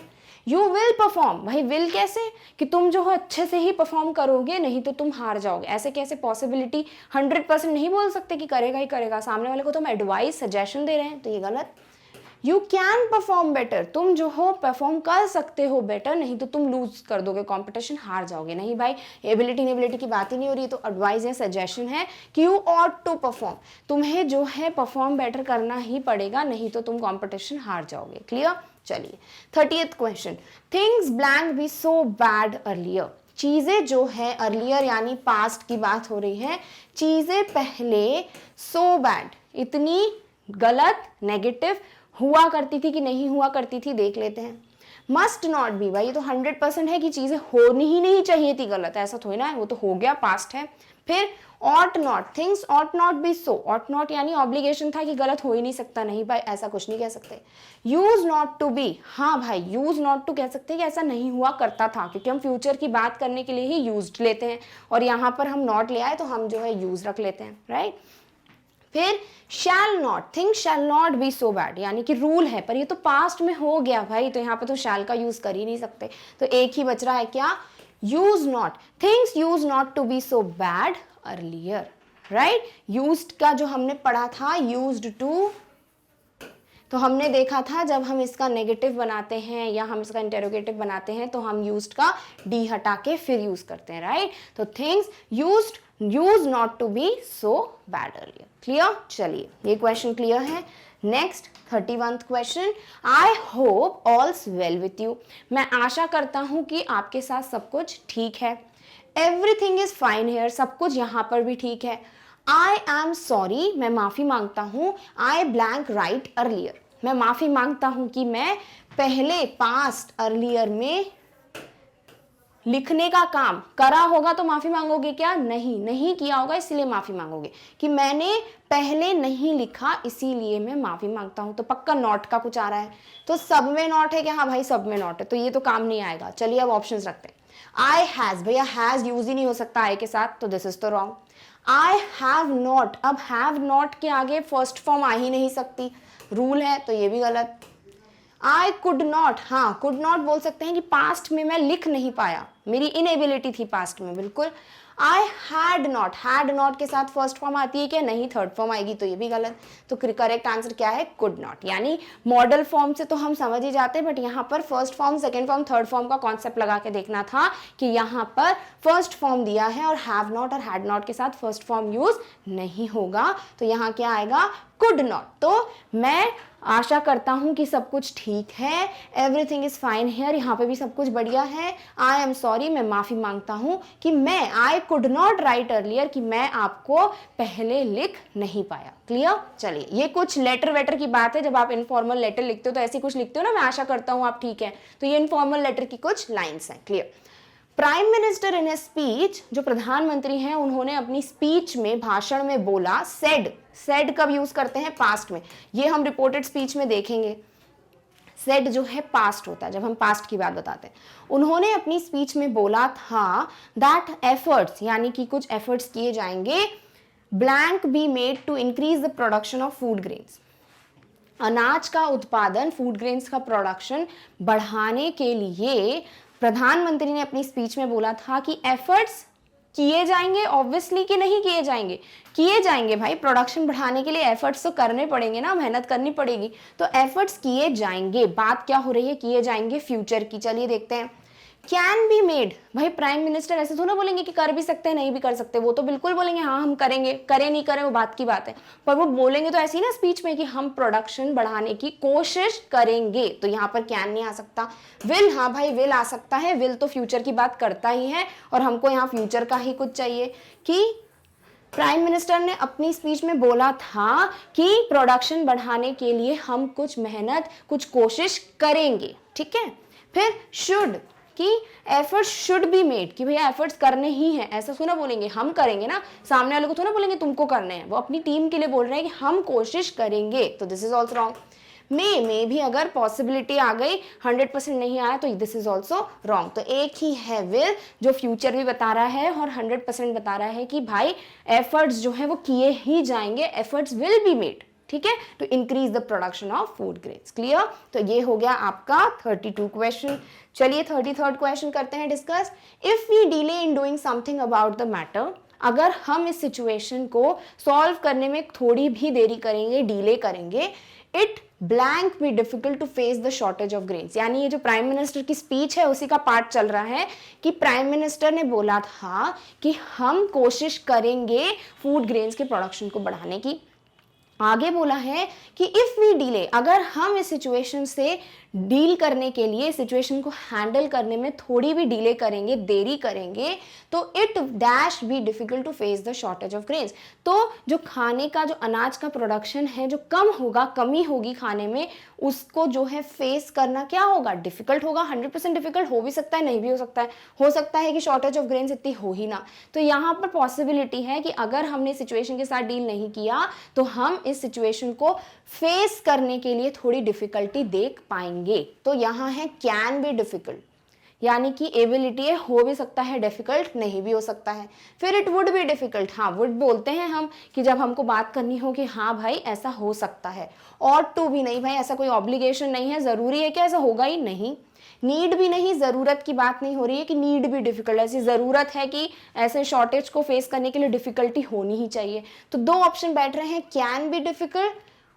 यू विल परफॉर्म, भाई विल कैसे, कि तुम जो हो अच्छे से ही परफॉर्म करोगे, नहीं तो तुम हार जाओगे। ऐसे कैसे पॉसिबिलिटी 100% नहीं बोल सकते कि करेगा ही करेगा, सामने वाले को तो हम एडवाइस सजेशन दे रहे हैं, तो ये गलत। यू कैन परफॉर्म बेटर, तुम जो हो परफॉर्म कर सकते हो बेटर, नहीं तो तुम लूज कर दोगे, कॉम्पिटिशन हार जाओगे। नहीं भाई एबिलिटी की बात ही नहीं हो रही है, तो एडवाइस या सजेशन है कि यू ऑट टू परफॉर्म, तुम्हें जो है परफॉर्म बेटर करना ही पड़ेगा, नहीं तो तुम कॉम्पिटिशन हार जाओगे। क्लियर। चलिए 30th question, things blank be so bad earlier, चीजें जो है अर्लियर यानी पास्ट की बात हो रही है, चीजें पहले सो बैड इतनी गलत नेगेटिव हुआ करती थी कि नहीं हुआ करती थी, देख लेते हैं। मस्ट नॉट बी, भाई ये तो 100% है कि चीजें होनी ही नहीं चाहिए थी गलत, ऐसा थोड़ी ना है, वो तो हो गया पास्ट है। फिर ought not, things ought not be so, ought not यानी ऑब्लिगेशन था कि गलत हो ही नहीं सकता, नहीं भाई ऐसा कुछ नहीं कह सकते। यूज नॉट टू बी, हाँ भाई यूज नॉट टू कह सकते हैं कि ऐसा नहीं हुआ करता था, क्योंकि हम फ्यूचर की बात करने के लिए ही यूज्ड लेते हैं, और यहाँ पर हम नॉट ले आए तो हम जो है यूज रख लेते हैं, राइट। फिर shall not, things shall not be so bad, यानी कि रूल है पर ये तो पास्ट में हो गया भाई, तो यहाँ पे तो शैल का यूज कर ही नहीं सकते, तो एक ही बच रहा है क्या, used not, things use not to be so bad earlier, right. Used का जो हमने पढ़ा था यूज्ड टू, तो हमने देखा था जब हम इसका नेगेटिव बनाते हैं या हम इसका इंटेरोगेटिव बनाते हैं तो हम यूज्ड का डी हटा के फिर यूज करते हैं, राइट। तो things use not to be so bad earlier. Clear. चलिए ये क्वेश्चन क्लियर है। Next 31th question, I hope all's well with you, मैं आशा करता हूं कि आपके साथ सब कुछ ठीक है। एवरीथिंग इज फाइन हेयर, सब कुछ यहां पर भी ठीक है। आई एम सॉरी, मैं माफी मांगता हूं। आई ब्लैंक राइट अर्लियर, मैं माफी मांगता हूं कि मैं पहले पास्ट अर्लियर में लिखने का काम करा होगा तो माफी मांगोगे क्या, नहीं किया होगा इसलिए माफी मांगोगे, कि मैंने पहले नहीं लिखा इसीलिए मैं माफी मांगता हूं। तो पक्का नॉट का कुछ आ रहा है, तो सब में नॉट है क्या, हाँ भाई सब में नॉट है, तो ये तो काम नहीं आएगा। चलिए अब ऑप्शंस रखते हैं। आई हैज, भैया हैज यूज ही नहीं हो सकता आई के साथ, तो दिस इज तो रॉन्ग। आई हैव नॉट, अब हैव नॉट के आगे फर्स्ट फॉर्म आ ही नहीं सकती, रूल है, तो ये भी गलत। आई कुड नॉट, हाँ कुड नॉट बोल सकते हैं कि पास्ट में मैं लिख नहीं पाया, मेरी इनएबिलिटी थी पास्ट में, बिल्कुल। आई हैड नॉट के साथ फर्स्ट फॉर्म आती है क्या, नहीं थर्ड फॉर्म आएगी, तो ये भी गलत। तो करेक्ट आंसर क्या है, कुड नॉट। यानी मॉडल फॉर्म से तो हम समझ ही जाते हैं, बट यहाँ पर first form, second form, third form का कॉन्सेप्ट लगा के देखना था कि यहाँ पर फर्स्ट फॉर्म दिया है और हैव नॉट और हैड नॉट के साथ फर्स्ट फॉर्म यूज नहीं होगा, तो यहाँ क्या आएगा, कुड नॉट। तो मैं आशा करता हूं कि सब कुछ ठीक है, एवरीथिंग इज फाइन हेयर, यहाँ पे भी सब कुछ बढ़िया है। आई एम सॉरी, मैं माफी मांगता हूं कि मैं, I could not right earlier, कि मैं आपको पहले लिख नहीं पाया। क्लियर। चलिए ये कुछ लेटर वेटर की बात है, जब आप इनफॉर्मल लेटर लिखते हो तो ऐसी कुछ लिखते हो ना, मैं आशा करता हूं आप ठीक है, तो ये इनफॉर्मल लेटर की कुछ लाइन्स हैं। Clear. Prime minister in a speech, जो प्रधानमंत्री हैं उन्होंने अपनी स्पीच में, भाषण में बोला, सेड कब यूज करते हैं, पास्ट में, ये हम रिपोर्टेड स्पीच में देखेंगे। सेड जो है पास्ट होता है, जब हम पास्ट की बात बताते हैं। उन्होंने अपनी स्पीच में बोला था दैट एफर्ट्स, यानी कि कुछ एफर्ट्स किए जाएंगे, blank be made to increase the production of food grains, अनाज का उत्पादन, फूड ग्रेन्स का प्रोडक्शन बढ़ाने के लिए प्रधानमंत्री ने अपनी स्पीच में बोला था कि एफर्ट्स किए जाएंगे, ऑब्वियसली कि नहीं किए जाएंगे, किए जाएंगे भाई, प्रोडक्शन बढ़ाने के लिए एफर्ट्स तो करने पड़ेंगे ना, मेहनत करनी पड़ेगी, तो एफर्ट्स किए जाएंगे। बात क्या हो रही है, किए जाएंगे फ्यूचर की। चलिए देखते हैं। कैन बी मेड, भाई प्राइम मिनिस्टर ऐसे थोड़ा बोलेंगे कि कर भी सकते हैं नहीं भी कर सकते, वो तो बिल्कुल बोलेंगे हाँ हम करेंगे, करें नहीं करें वो बात की बात है, पर वो बोलेंगे तो ऐसी ना स्पीच में कि हम प्रोडक्शन बढ़ाने की कोशिश करेंगे, तो यहाँ पर कैन नहीं आ सकता। विल, हाँ भाई विल आ सकता है, विल तो फ्यूचर की बात करता ही है, और हमको यहाँ फ्यूचर का ही कुछ चाहिए कि प्राइम मिनिस्टर ने अपनी स्पीच में बोला था कि प्रोडक्शन बढ़ाने के लिए हम कुछ मेहनत, कुछ कोशिश करेंगे। ठीक है। फिर शुड, कि एफर्ट्स शुड बी मेड, कि भैया एफर्ट्स करने ही हैं, ऐसा थोड़ा बोलेंगे, हम करेंगे ना, सामने वाले को थोड़ा बोलेंगे तुमको करने हैं, वो अपनी टीम के लिए बोल रहे हैं कि हम कोशिश करेंगे, तो दिस इज ऑल्सो रॉन्ग। में भी अगर पॉसिबिलिटी आ गई, 100% नहीं आया, तो दिस इज ऑल्सो रॉन्ग। तो एक ही है विल जो फ्यूचर भी बता रहा है और 100% बता रहा है कि भाई एफर्ट्स जो है वो किए ही जाएंगे, एफर्ट्स विल बी मेड, ठीक है, to increase the production of food grains. Clear? तो ये हो गया आपका 32 क्वेश्चन। चलिए 33rd क्वेश्चन करते हैं discuss. If we delay in doing something about the matter, अगर हम इस सिचुएशन को सॉल्व करने में थोड़ी भी देरी करेंगे, डिले करेंगे, it blank be difficult to face the shortage of grains. यानी ये जो प्राइम मिनिस्टर की स्पीच है उसी का पार्ट चल रहा है कि प्राइम मिनिस्टर ने बोला था कि हम कोशिश करेंगे फूड ग्रेन्स के प्रोडक्शन को बढ़ाने की। आगे बोला है कि इफ वी डिले, अगर हम इस सिचुएशन से डील करने के लिए, सिचुएशन को हैंडल करने में थोड़ी भी डिले करेंगे, देरी करेंगे, तो it dash be difficult to face the shortage of grains. तो जो खाने का, जो अनाज का प्रोडक्शन है, जो कम होगा, कमी होगी खाने में, उसको जो है फेस करना क्या होगा, डिफिकल्ट होगा। 100% डिफिकल्ट हो भी सकता है, नहीं भी हो सकता है कि शॉर्टेज ऑफ ग्रेन्स इतनी हो ही ना। तो यहाँ पर पॉसिबिलिटी है कि अगर हमने सिचुएशन के साथ डील नहीं किया तो हम इस सिचुएशन को फेस करने के लिए थोड़ी डिफिकल्टी देख पाएंगे। तो यहाँ है कैन बी डिफिकल्ट, यानी कि एबिलिटी है, हो भी सकता है डिफिकल्ट, नहीं भी हो सकता है। फिर इट वुड बी डिफिकल्ट, हाँ वुड बोलते हैं हम कि जब हमको बात करनी हो कि हाँ भाई ऐसा हो सकता है। और टू भी नहीं भाई, ऐसा कोई ऑब्लिगेशन नहीं है, जरूरी है कि ऐसा होगा ही नहीं। नीड भी नहीं, जरूरत की बात नहीं हो रही है कि नीड भी डिफिकल्ट, ऐसी जरूरत है कि ऐसे शॉर्टेज को फेस करने के लिए डिफिकल्टी होनी ही चाहिए। तो दो ऑप्शन बैठ रहे हैं, can be difficult,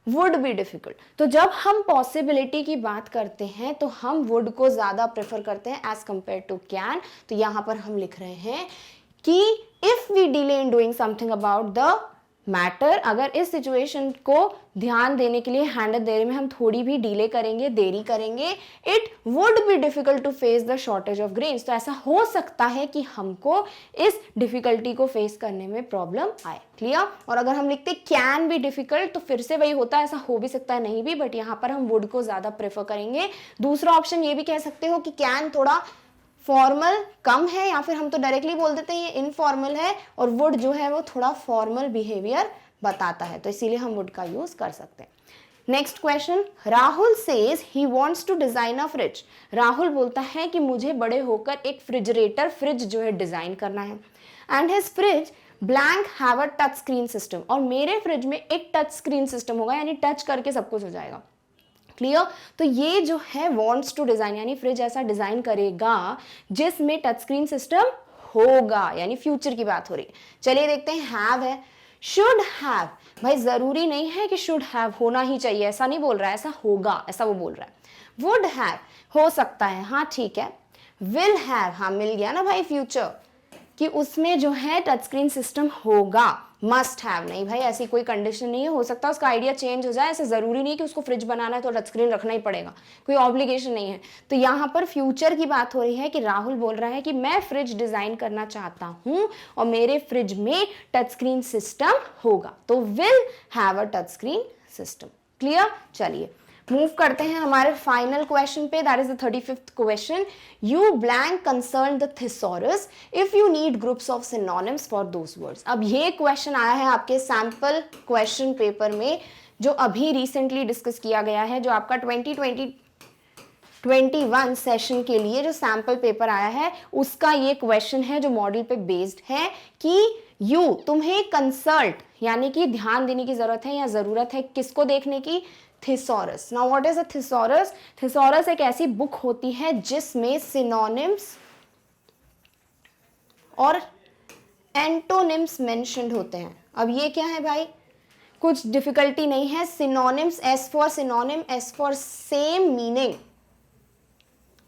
would be difficult. तो जब हम पॉसिबिलिटी की बात करते हैं तो हम वुड को ज्यादा प्रेफर करते हैं एज कंपेयर टू कैन। तो यहां पर हम लिख रहे हैं कि if we delay in doing something about the matter, अगर इस सिचुएशन को ध्यान देने के लिए, हैंडल देने में हम थोड़ी भी डिले करेंगे, देरी करेंगे, it would be difficult to face the shortage of grains. तो ऐसा हो सकता है कि हमको इस डिफिकल्टी को फेस करने में प्रॉब्लम आए। क्लियर? और अगर हम लिखते कैन बी डिफिकल्ट तो फिर से वही होता है, ऐसा हो भी सकता है, नहीं भी, बट यहाँ पर हम वुड को ज्यादा प्रेफर करेंगे। दूसरा ऑप्शन ये भी कह सकते हो कि कैन थोड़ा फॉर्मल कम है, या फिर हम तो डायरेक्टली बोल देते हैं ये इनफॉर्मल है, और वुड जो है वो थोड़ा फॉर्मल बिहेवियर बताता है, तो इसीलिए हम वुड का यूज कर सकते हैं। Next question, Rahul says he wants to design a fridge. Rahul बोलता है कि मुझे बड़े होकर एक फ्रिजरेटर, फ्रिज जो है डिजाइन करना है। And his fridge blank have a touch screen system, और मेरे फ्रिज में एक टच स्क्रीन सिस्टम होगा, यानी टच करके सब कुछ हो जाएगा। क्लियर? तो ये जो है वॉन्ट्स टू डिजाइन, यानी फ्रिज ऐसा डिजाइन करेगा जिसमें टच स्क्रीन सिस्टम होगा, यानी फ्यूचर की बात हो रही है। चलिए देखते हैं, हैव है, शुड हैव, भाई जरूरी नहीं है कि शुड हैव होना ही चाहिए, ऐसा नहीं बोल रहा है, ऐसा होगा, ऐसा वो बोल रहा है। वुड हैव हो सकता है, हाँ ठीक है। विल हैव, हाँ मिल गया ना भाई फ्यूचर, कि उसमें जो है टच स्क्रीन सिस्टम होगा। मस्ट हैव नहीं भाई, ऐसी कोई कंडीशन नहीं है, हो सकता है उसका आइडिया चेंज हो जाए, ऐसे जरूरी नहीं कि उसको फ्रिज बनाना है तो टच स्क्रीन रखना ही पड़ेगा, कोई ऑब्लिगेशन नहीं है। तो यहाँ पर फ्यूचर की बात हो रही है कि राहुल बोल रहा है कि मैं फ्रिज डिजाइन करना चाहता हूँ और मेरे फ्रिज में टच स्क्रीन सिस्टम होगा, तो will have a touch screen system. Clear? चलिए मूव करते हैं हमारे फाइनल क्वेश्चन पे, that is the 35th question. You blank concern the thesaurus if you need groups of synonyms for those words. अब ये question आया है आपके सैंपल क्वेश्चन पेपर में, जो अभी रिसेंटली डिस्कस किया गया है, जो आपका 2021 सेशन के लिए जो सैंपल पेपर आया है उसका ये क्वेश्चन है, जो मॉडल पे बेस्ड है कि यू, तुम्हें कंसल्ट यानी कि ध्यान देने की जरूरत है या जरूरत है किसको देखने की, thesaurus. Now what is a thesaurus? Thesaurus एक ऐसी बुक होती है जिसमें सिनोनिम्स और एंटोनिम्स मेंशन्ड होते हैं। अब ये क्या है भाई, कुछ डिफिकल्टी नहीं है। Synonyms, S for synonym, S for same meaning,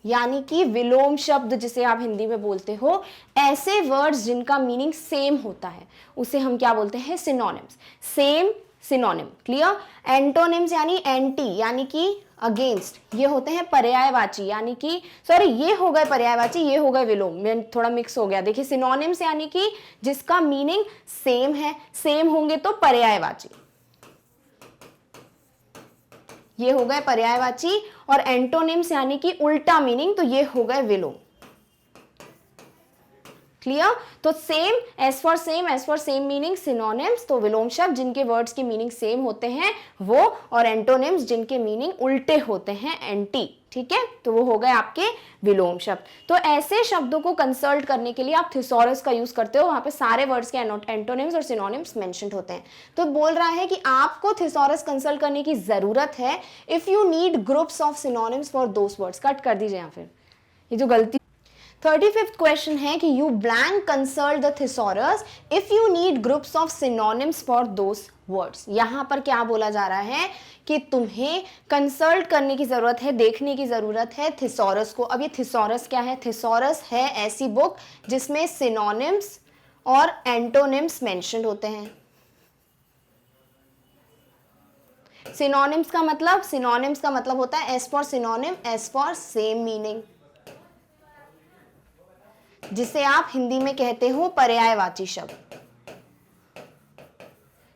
यानी कि विलोम शब्द जिसे आप हिंदी में बोलते हो, ऐसे वर्ड्स जिनका मीनिंग सेम होता है उसे हम क्या बोलते हैं, synonyms. Same, synonym. Clear? Antonyms यानी एंटी, यानी कि अगेंस्ट, ये होते हैं पर्यायवाची, यानी कि सॉरी ये हो गए पर्यायवाची, ये हो गए विलोम, में थोड़ा मिक्स हो गया। देखिए सिनोनिम्स यानी कि जिसका मीनिंग सेम है, सेम होंगे तो पर्यायवाची, ये हो गए पर्यायवाची। और एंटोनिम्स यानी कि उल्टा मीनिंग, तो ये हो गए विलोम। क्लियर? तो same, as for same meaning synonyms, तो विलोम शब्द जिनके वर्ड्स की मीनिंग सेम होते हैं वो, और एंटोनिम्स जिनके मीनिंग उल्टे होते हैं, एंटी, ठीक है, तो वो हो गए आपके विलोम शब्द। तो ऐसे शब्दों को कंसल्ट करने के लिए आप थिसॉरस का यूज करते हो, वहां पे सारे वर्ड्स के एंटोनिम्स और सिनोनिम्स मेंशन्ड होते हैं। तो बोल रहा है कि आपको थिसॉरस कंसल्ट करने की जरूरत है if you need groups of synonyms for those words. Cut कर दीजिए यहाँ फिर ये जो गलती। 35th क्वेश्चन है कि you blank consult the thesaurus if you need groups of synonyms for those words. यहां पर क्या बोला जा रहा है कि तुम्हें कंसल्ट करने की जरूरत है, देखने की जरूरत है थिसॉरस को। अब ये थिसॉरस क्या है? थिसॉरस है ऐसी बुक जिसमें सिनोनिम्स और एंटोनिम्स मेंशन्ड होते हैं। सिनोनिम्स का मतलब होता है as for synonym, as for same meaning, जिसे आप हिंदी में कहते हो पर्यायवाची शब्द,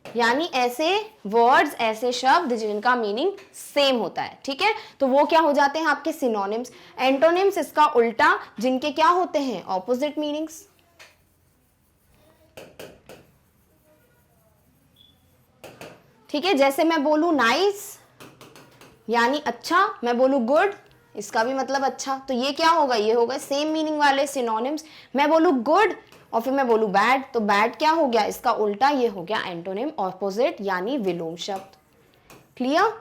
यानी ऐसे वर्ड्स, ऐसे शब्द जिनका मीनिंग सेम होता है, ठीक है, तो वो क्या हो जाते हैं आपके सिनोनिम्स। एंटोनिम्स इसका उल्टा, जिनके क्या होते हैं ऑपोजिट मीनिंग्स। ठीक है, जैसे मैं बोलूं नाइस यानी अच्छा, मैं बोलूं गुड, इसका भी मतलब अच्छा, तो ये क्या होगा? ये होगा सेम मीनिंग वाले सिनोनिम्स। मैं बोलूं गुड और फिर मैं बोलूं बैड, तो बैड क्या हो गया? इसका उल्टा, ये हो गया एंटोनिम, ऑपोजिट, यानी विलोम शब्द। क्लियर?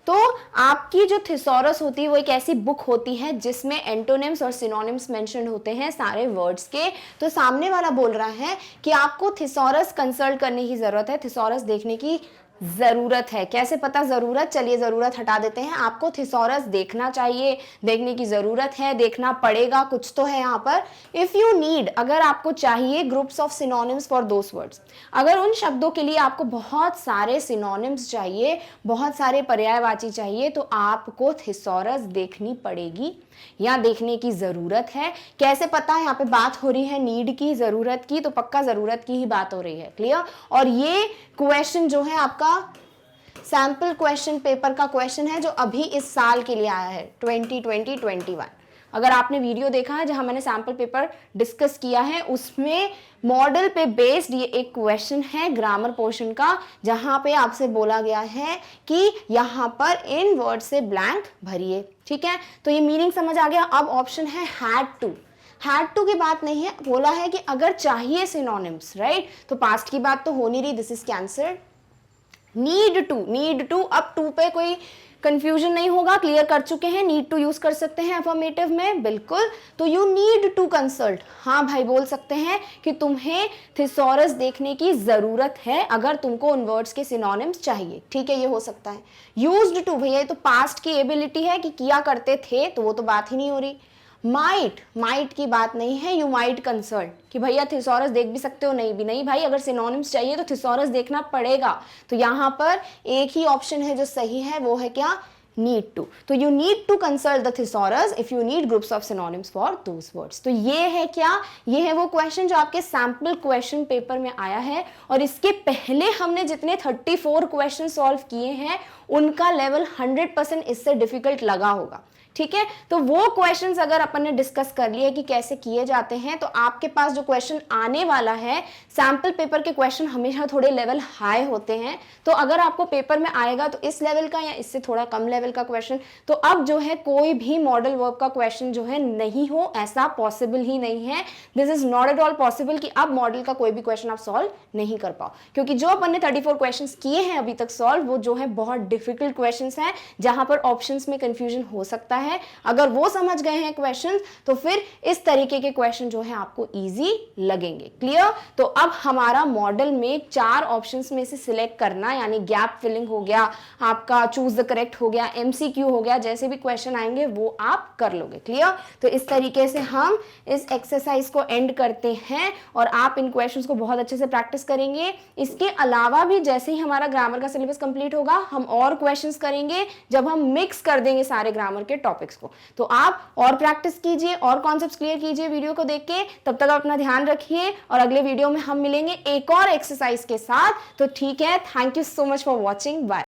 तो आपकी जो थिसॉरस होती है वो एक ऐसी बुक होती है जिसमें एंटोनिम्स और सिनोनिम्स मेंशन होते हैं सारे वर्ड्स के। तो सामने वाला बोल रहा है कि आपको थिसॉरस कंसल्ट करने की जरूरत है, थिसॉरस देखने की जरूरत है। कैसे पता जरूरत? चलिए जरूरत हटा देते हैं। आपको थिसॉरस देखना चाहिए, देखने की जरूरत है, देखना पड़ेगा, कुछ तो है यहाँ पर। इफ यू नीड, अगर आपको चाहिए groups of synonyms for those words, अगर उन शब्दों के लिए आपको बहुत सारे सिनोनिम्स चाहिए, बहुत सारे पर्यायवाची चाहिए, तो आपको थिसॉरस देखनी पड़ेगी या देखने की जरूरत है। कैसे पता है? यहाँ पे बात हो रही है नीड की, जरूरत की, तो पक्का जरूरत की ही बात हो रही है। क्लियर? और ये क्वेश्चन जो है आपका सैंपल क्वेश्चन पेपर का क्वेश्चन है जो अभी इस साल के लिए आया है 2020-21। अगर आपने वीडियो देखा है जहां मैंने सैंपल पेपर डिस्कस किया है, उसमें मॉडल पे बेस्ड ये एक क्वेश्चन है ग्रामर पोर्शन का, जहां पे आपसे बोला गया है कि यहां पर इन वर्ड से ब्लैंक भरिए। ठीक है, तो ये मीनिंग समझ आ गया। अब ऑप्शन है हैड टू की बात नहीं है, बोला है कि अगर चाहिए सिनोनिम्स, राइट, तो पास्ट की बात तो हो नहीं रही, this is cancelled. Need to, अब टू पे कोई कंफ्यूजन नहीं होगा, क्लियर कर चुके हैं। नीड टू यूज कर सकते हैं अफर्मेटिव में, बिल्कुल। तो यू नीड टू कंसल्ट, हाँ भाई बोल सकते हैं कि तुम्हें थिसॉरस देखने की जरूरत है अगर तुमको उन वर्ड्स के सिनोनिम्स चाहिए। ठीक है, ये हो सकता है। यूज्ड टू, भैया ये तो पास्ट की एबिलिटी है कि किया करते थे, तो वो तो बात ही नहीं हो रही। माइट की बात नहीं है, यू माइट कंसल्ट कि भैया थिसॉरस देख भी सकते हो, नहीं भी नहीं भाई, अगर सिनोनिम्स चाहिए तो थिसॉरस देखना पड़ेगा। तो यहाँ पर एक ही ऑप्शन है जो सही है, वो है क्या? Need to. तो you need to consult the thesaurus if you need groups of synonyms for those words. तो ये है क्या? ये है वो क्वेश्चन जो आपके सैंपल क्वेश्चन पेपर में आया है, और इसके पहले हमने जितने 34 क्वेश्चन सॉल्व किए हैं उनका लेवल 100% इससे डिफिकल्ट लगा होगा। ठीक है, तो वो क्वेश्चंस अगर अपन ने डिस्कस कर लिए कि कैसे किए जाते हैं, तो आपके पास जो क्वेश्चन आने वाला है, सैंपल पेपर के क्वेश्चन हमेशा थोड़े लेवल हाई होते हैं। तो अगर आपको पेपर में आएगा तो इस लेवल का या इससे थोड़ा कम लेवल का क्वेश्चन, तो अब जो है कोई भी मॉडल वर्ब का क्वेश्चन जो है नहीं हो, ऐसा पॉसिबल ही नहीं है। This is not at all possible कि अब मॉडल का कोई भी क्वेश्चन आप सॉल्व नहीं कर पाओ, क्योंकि जो अपन ने 34 क्वेश्चन किए हैं अभी तक सॉल्व, वो जो है बहुत डिफिकल्ट क्वेश्चन हैं, जहां पर ऑप्शन में कंफ्यूजन हो सकता है। अगर वो समझ गए हैं क्वेश्चन, तो फिर इस तरीके के क्वेश्चन जो है आपको इजी लगेंगे। क्लियर? तो अब हमारा मॉडल में 4 ऑप्शंस में से सिलेक्ट करना, यानी गैप फिलिंग हो गया, आपका चूज द करेक्ट हो गया, एमसीक्यू हो गया, जैसे भी क्वेश्चन आएंगे वो आप कर लोगे। क्लियर? तो इस तरीके से हम इस एक्सरसाइज को एंड करते हैं, और आप इन क्वेश्चंस को बहुत अच्छे से प्रैक्टिस करेंगे। इसके अलावा भी जैसे ही हमारा ग्रामर का सिलेबस कंप्लीट होगा, हम और क्वेश्चंस करेंगे जब हम मिक्स कर देंगे सारे ग्रामर के टॉपिक्स को। तो आप और प्रैक्टिस कीजिए और कॉन्सेप्ट्स क्लियर कीजिए वीडियो को देख के। तब तक आप अपना ध्यान रखिए, और अगले वीडियो में हम मिलेंगे एक और एक्सरसाइज के साथ। तो ठीक है, thank you so much for watching, bye.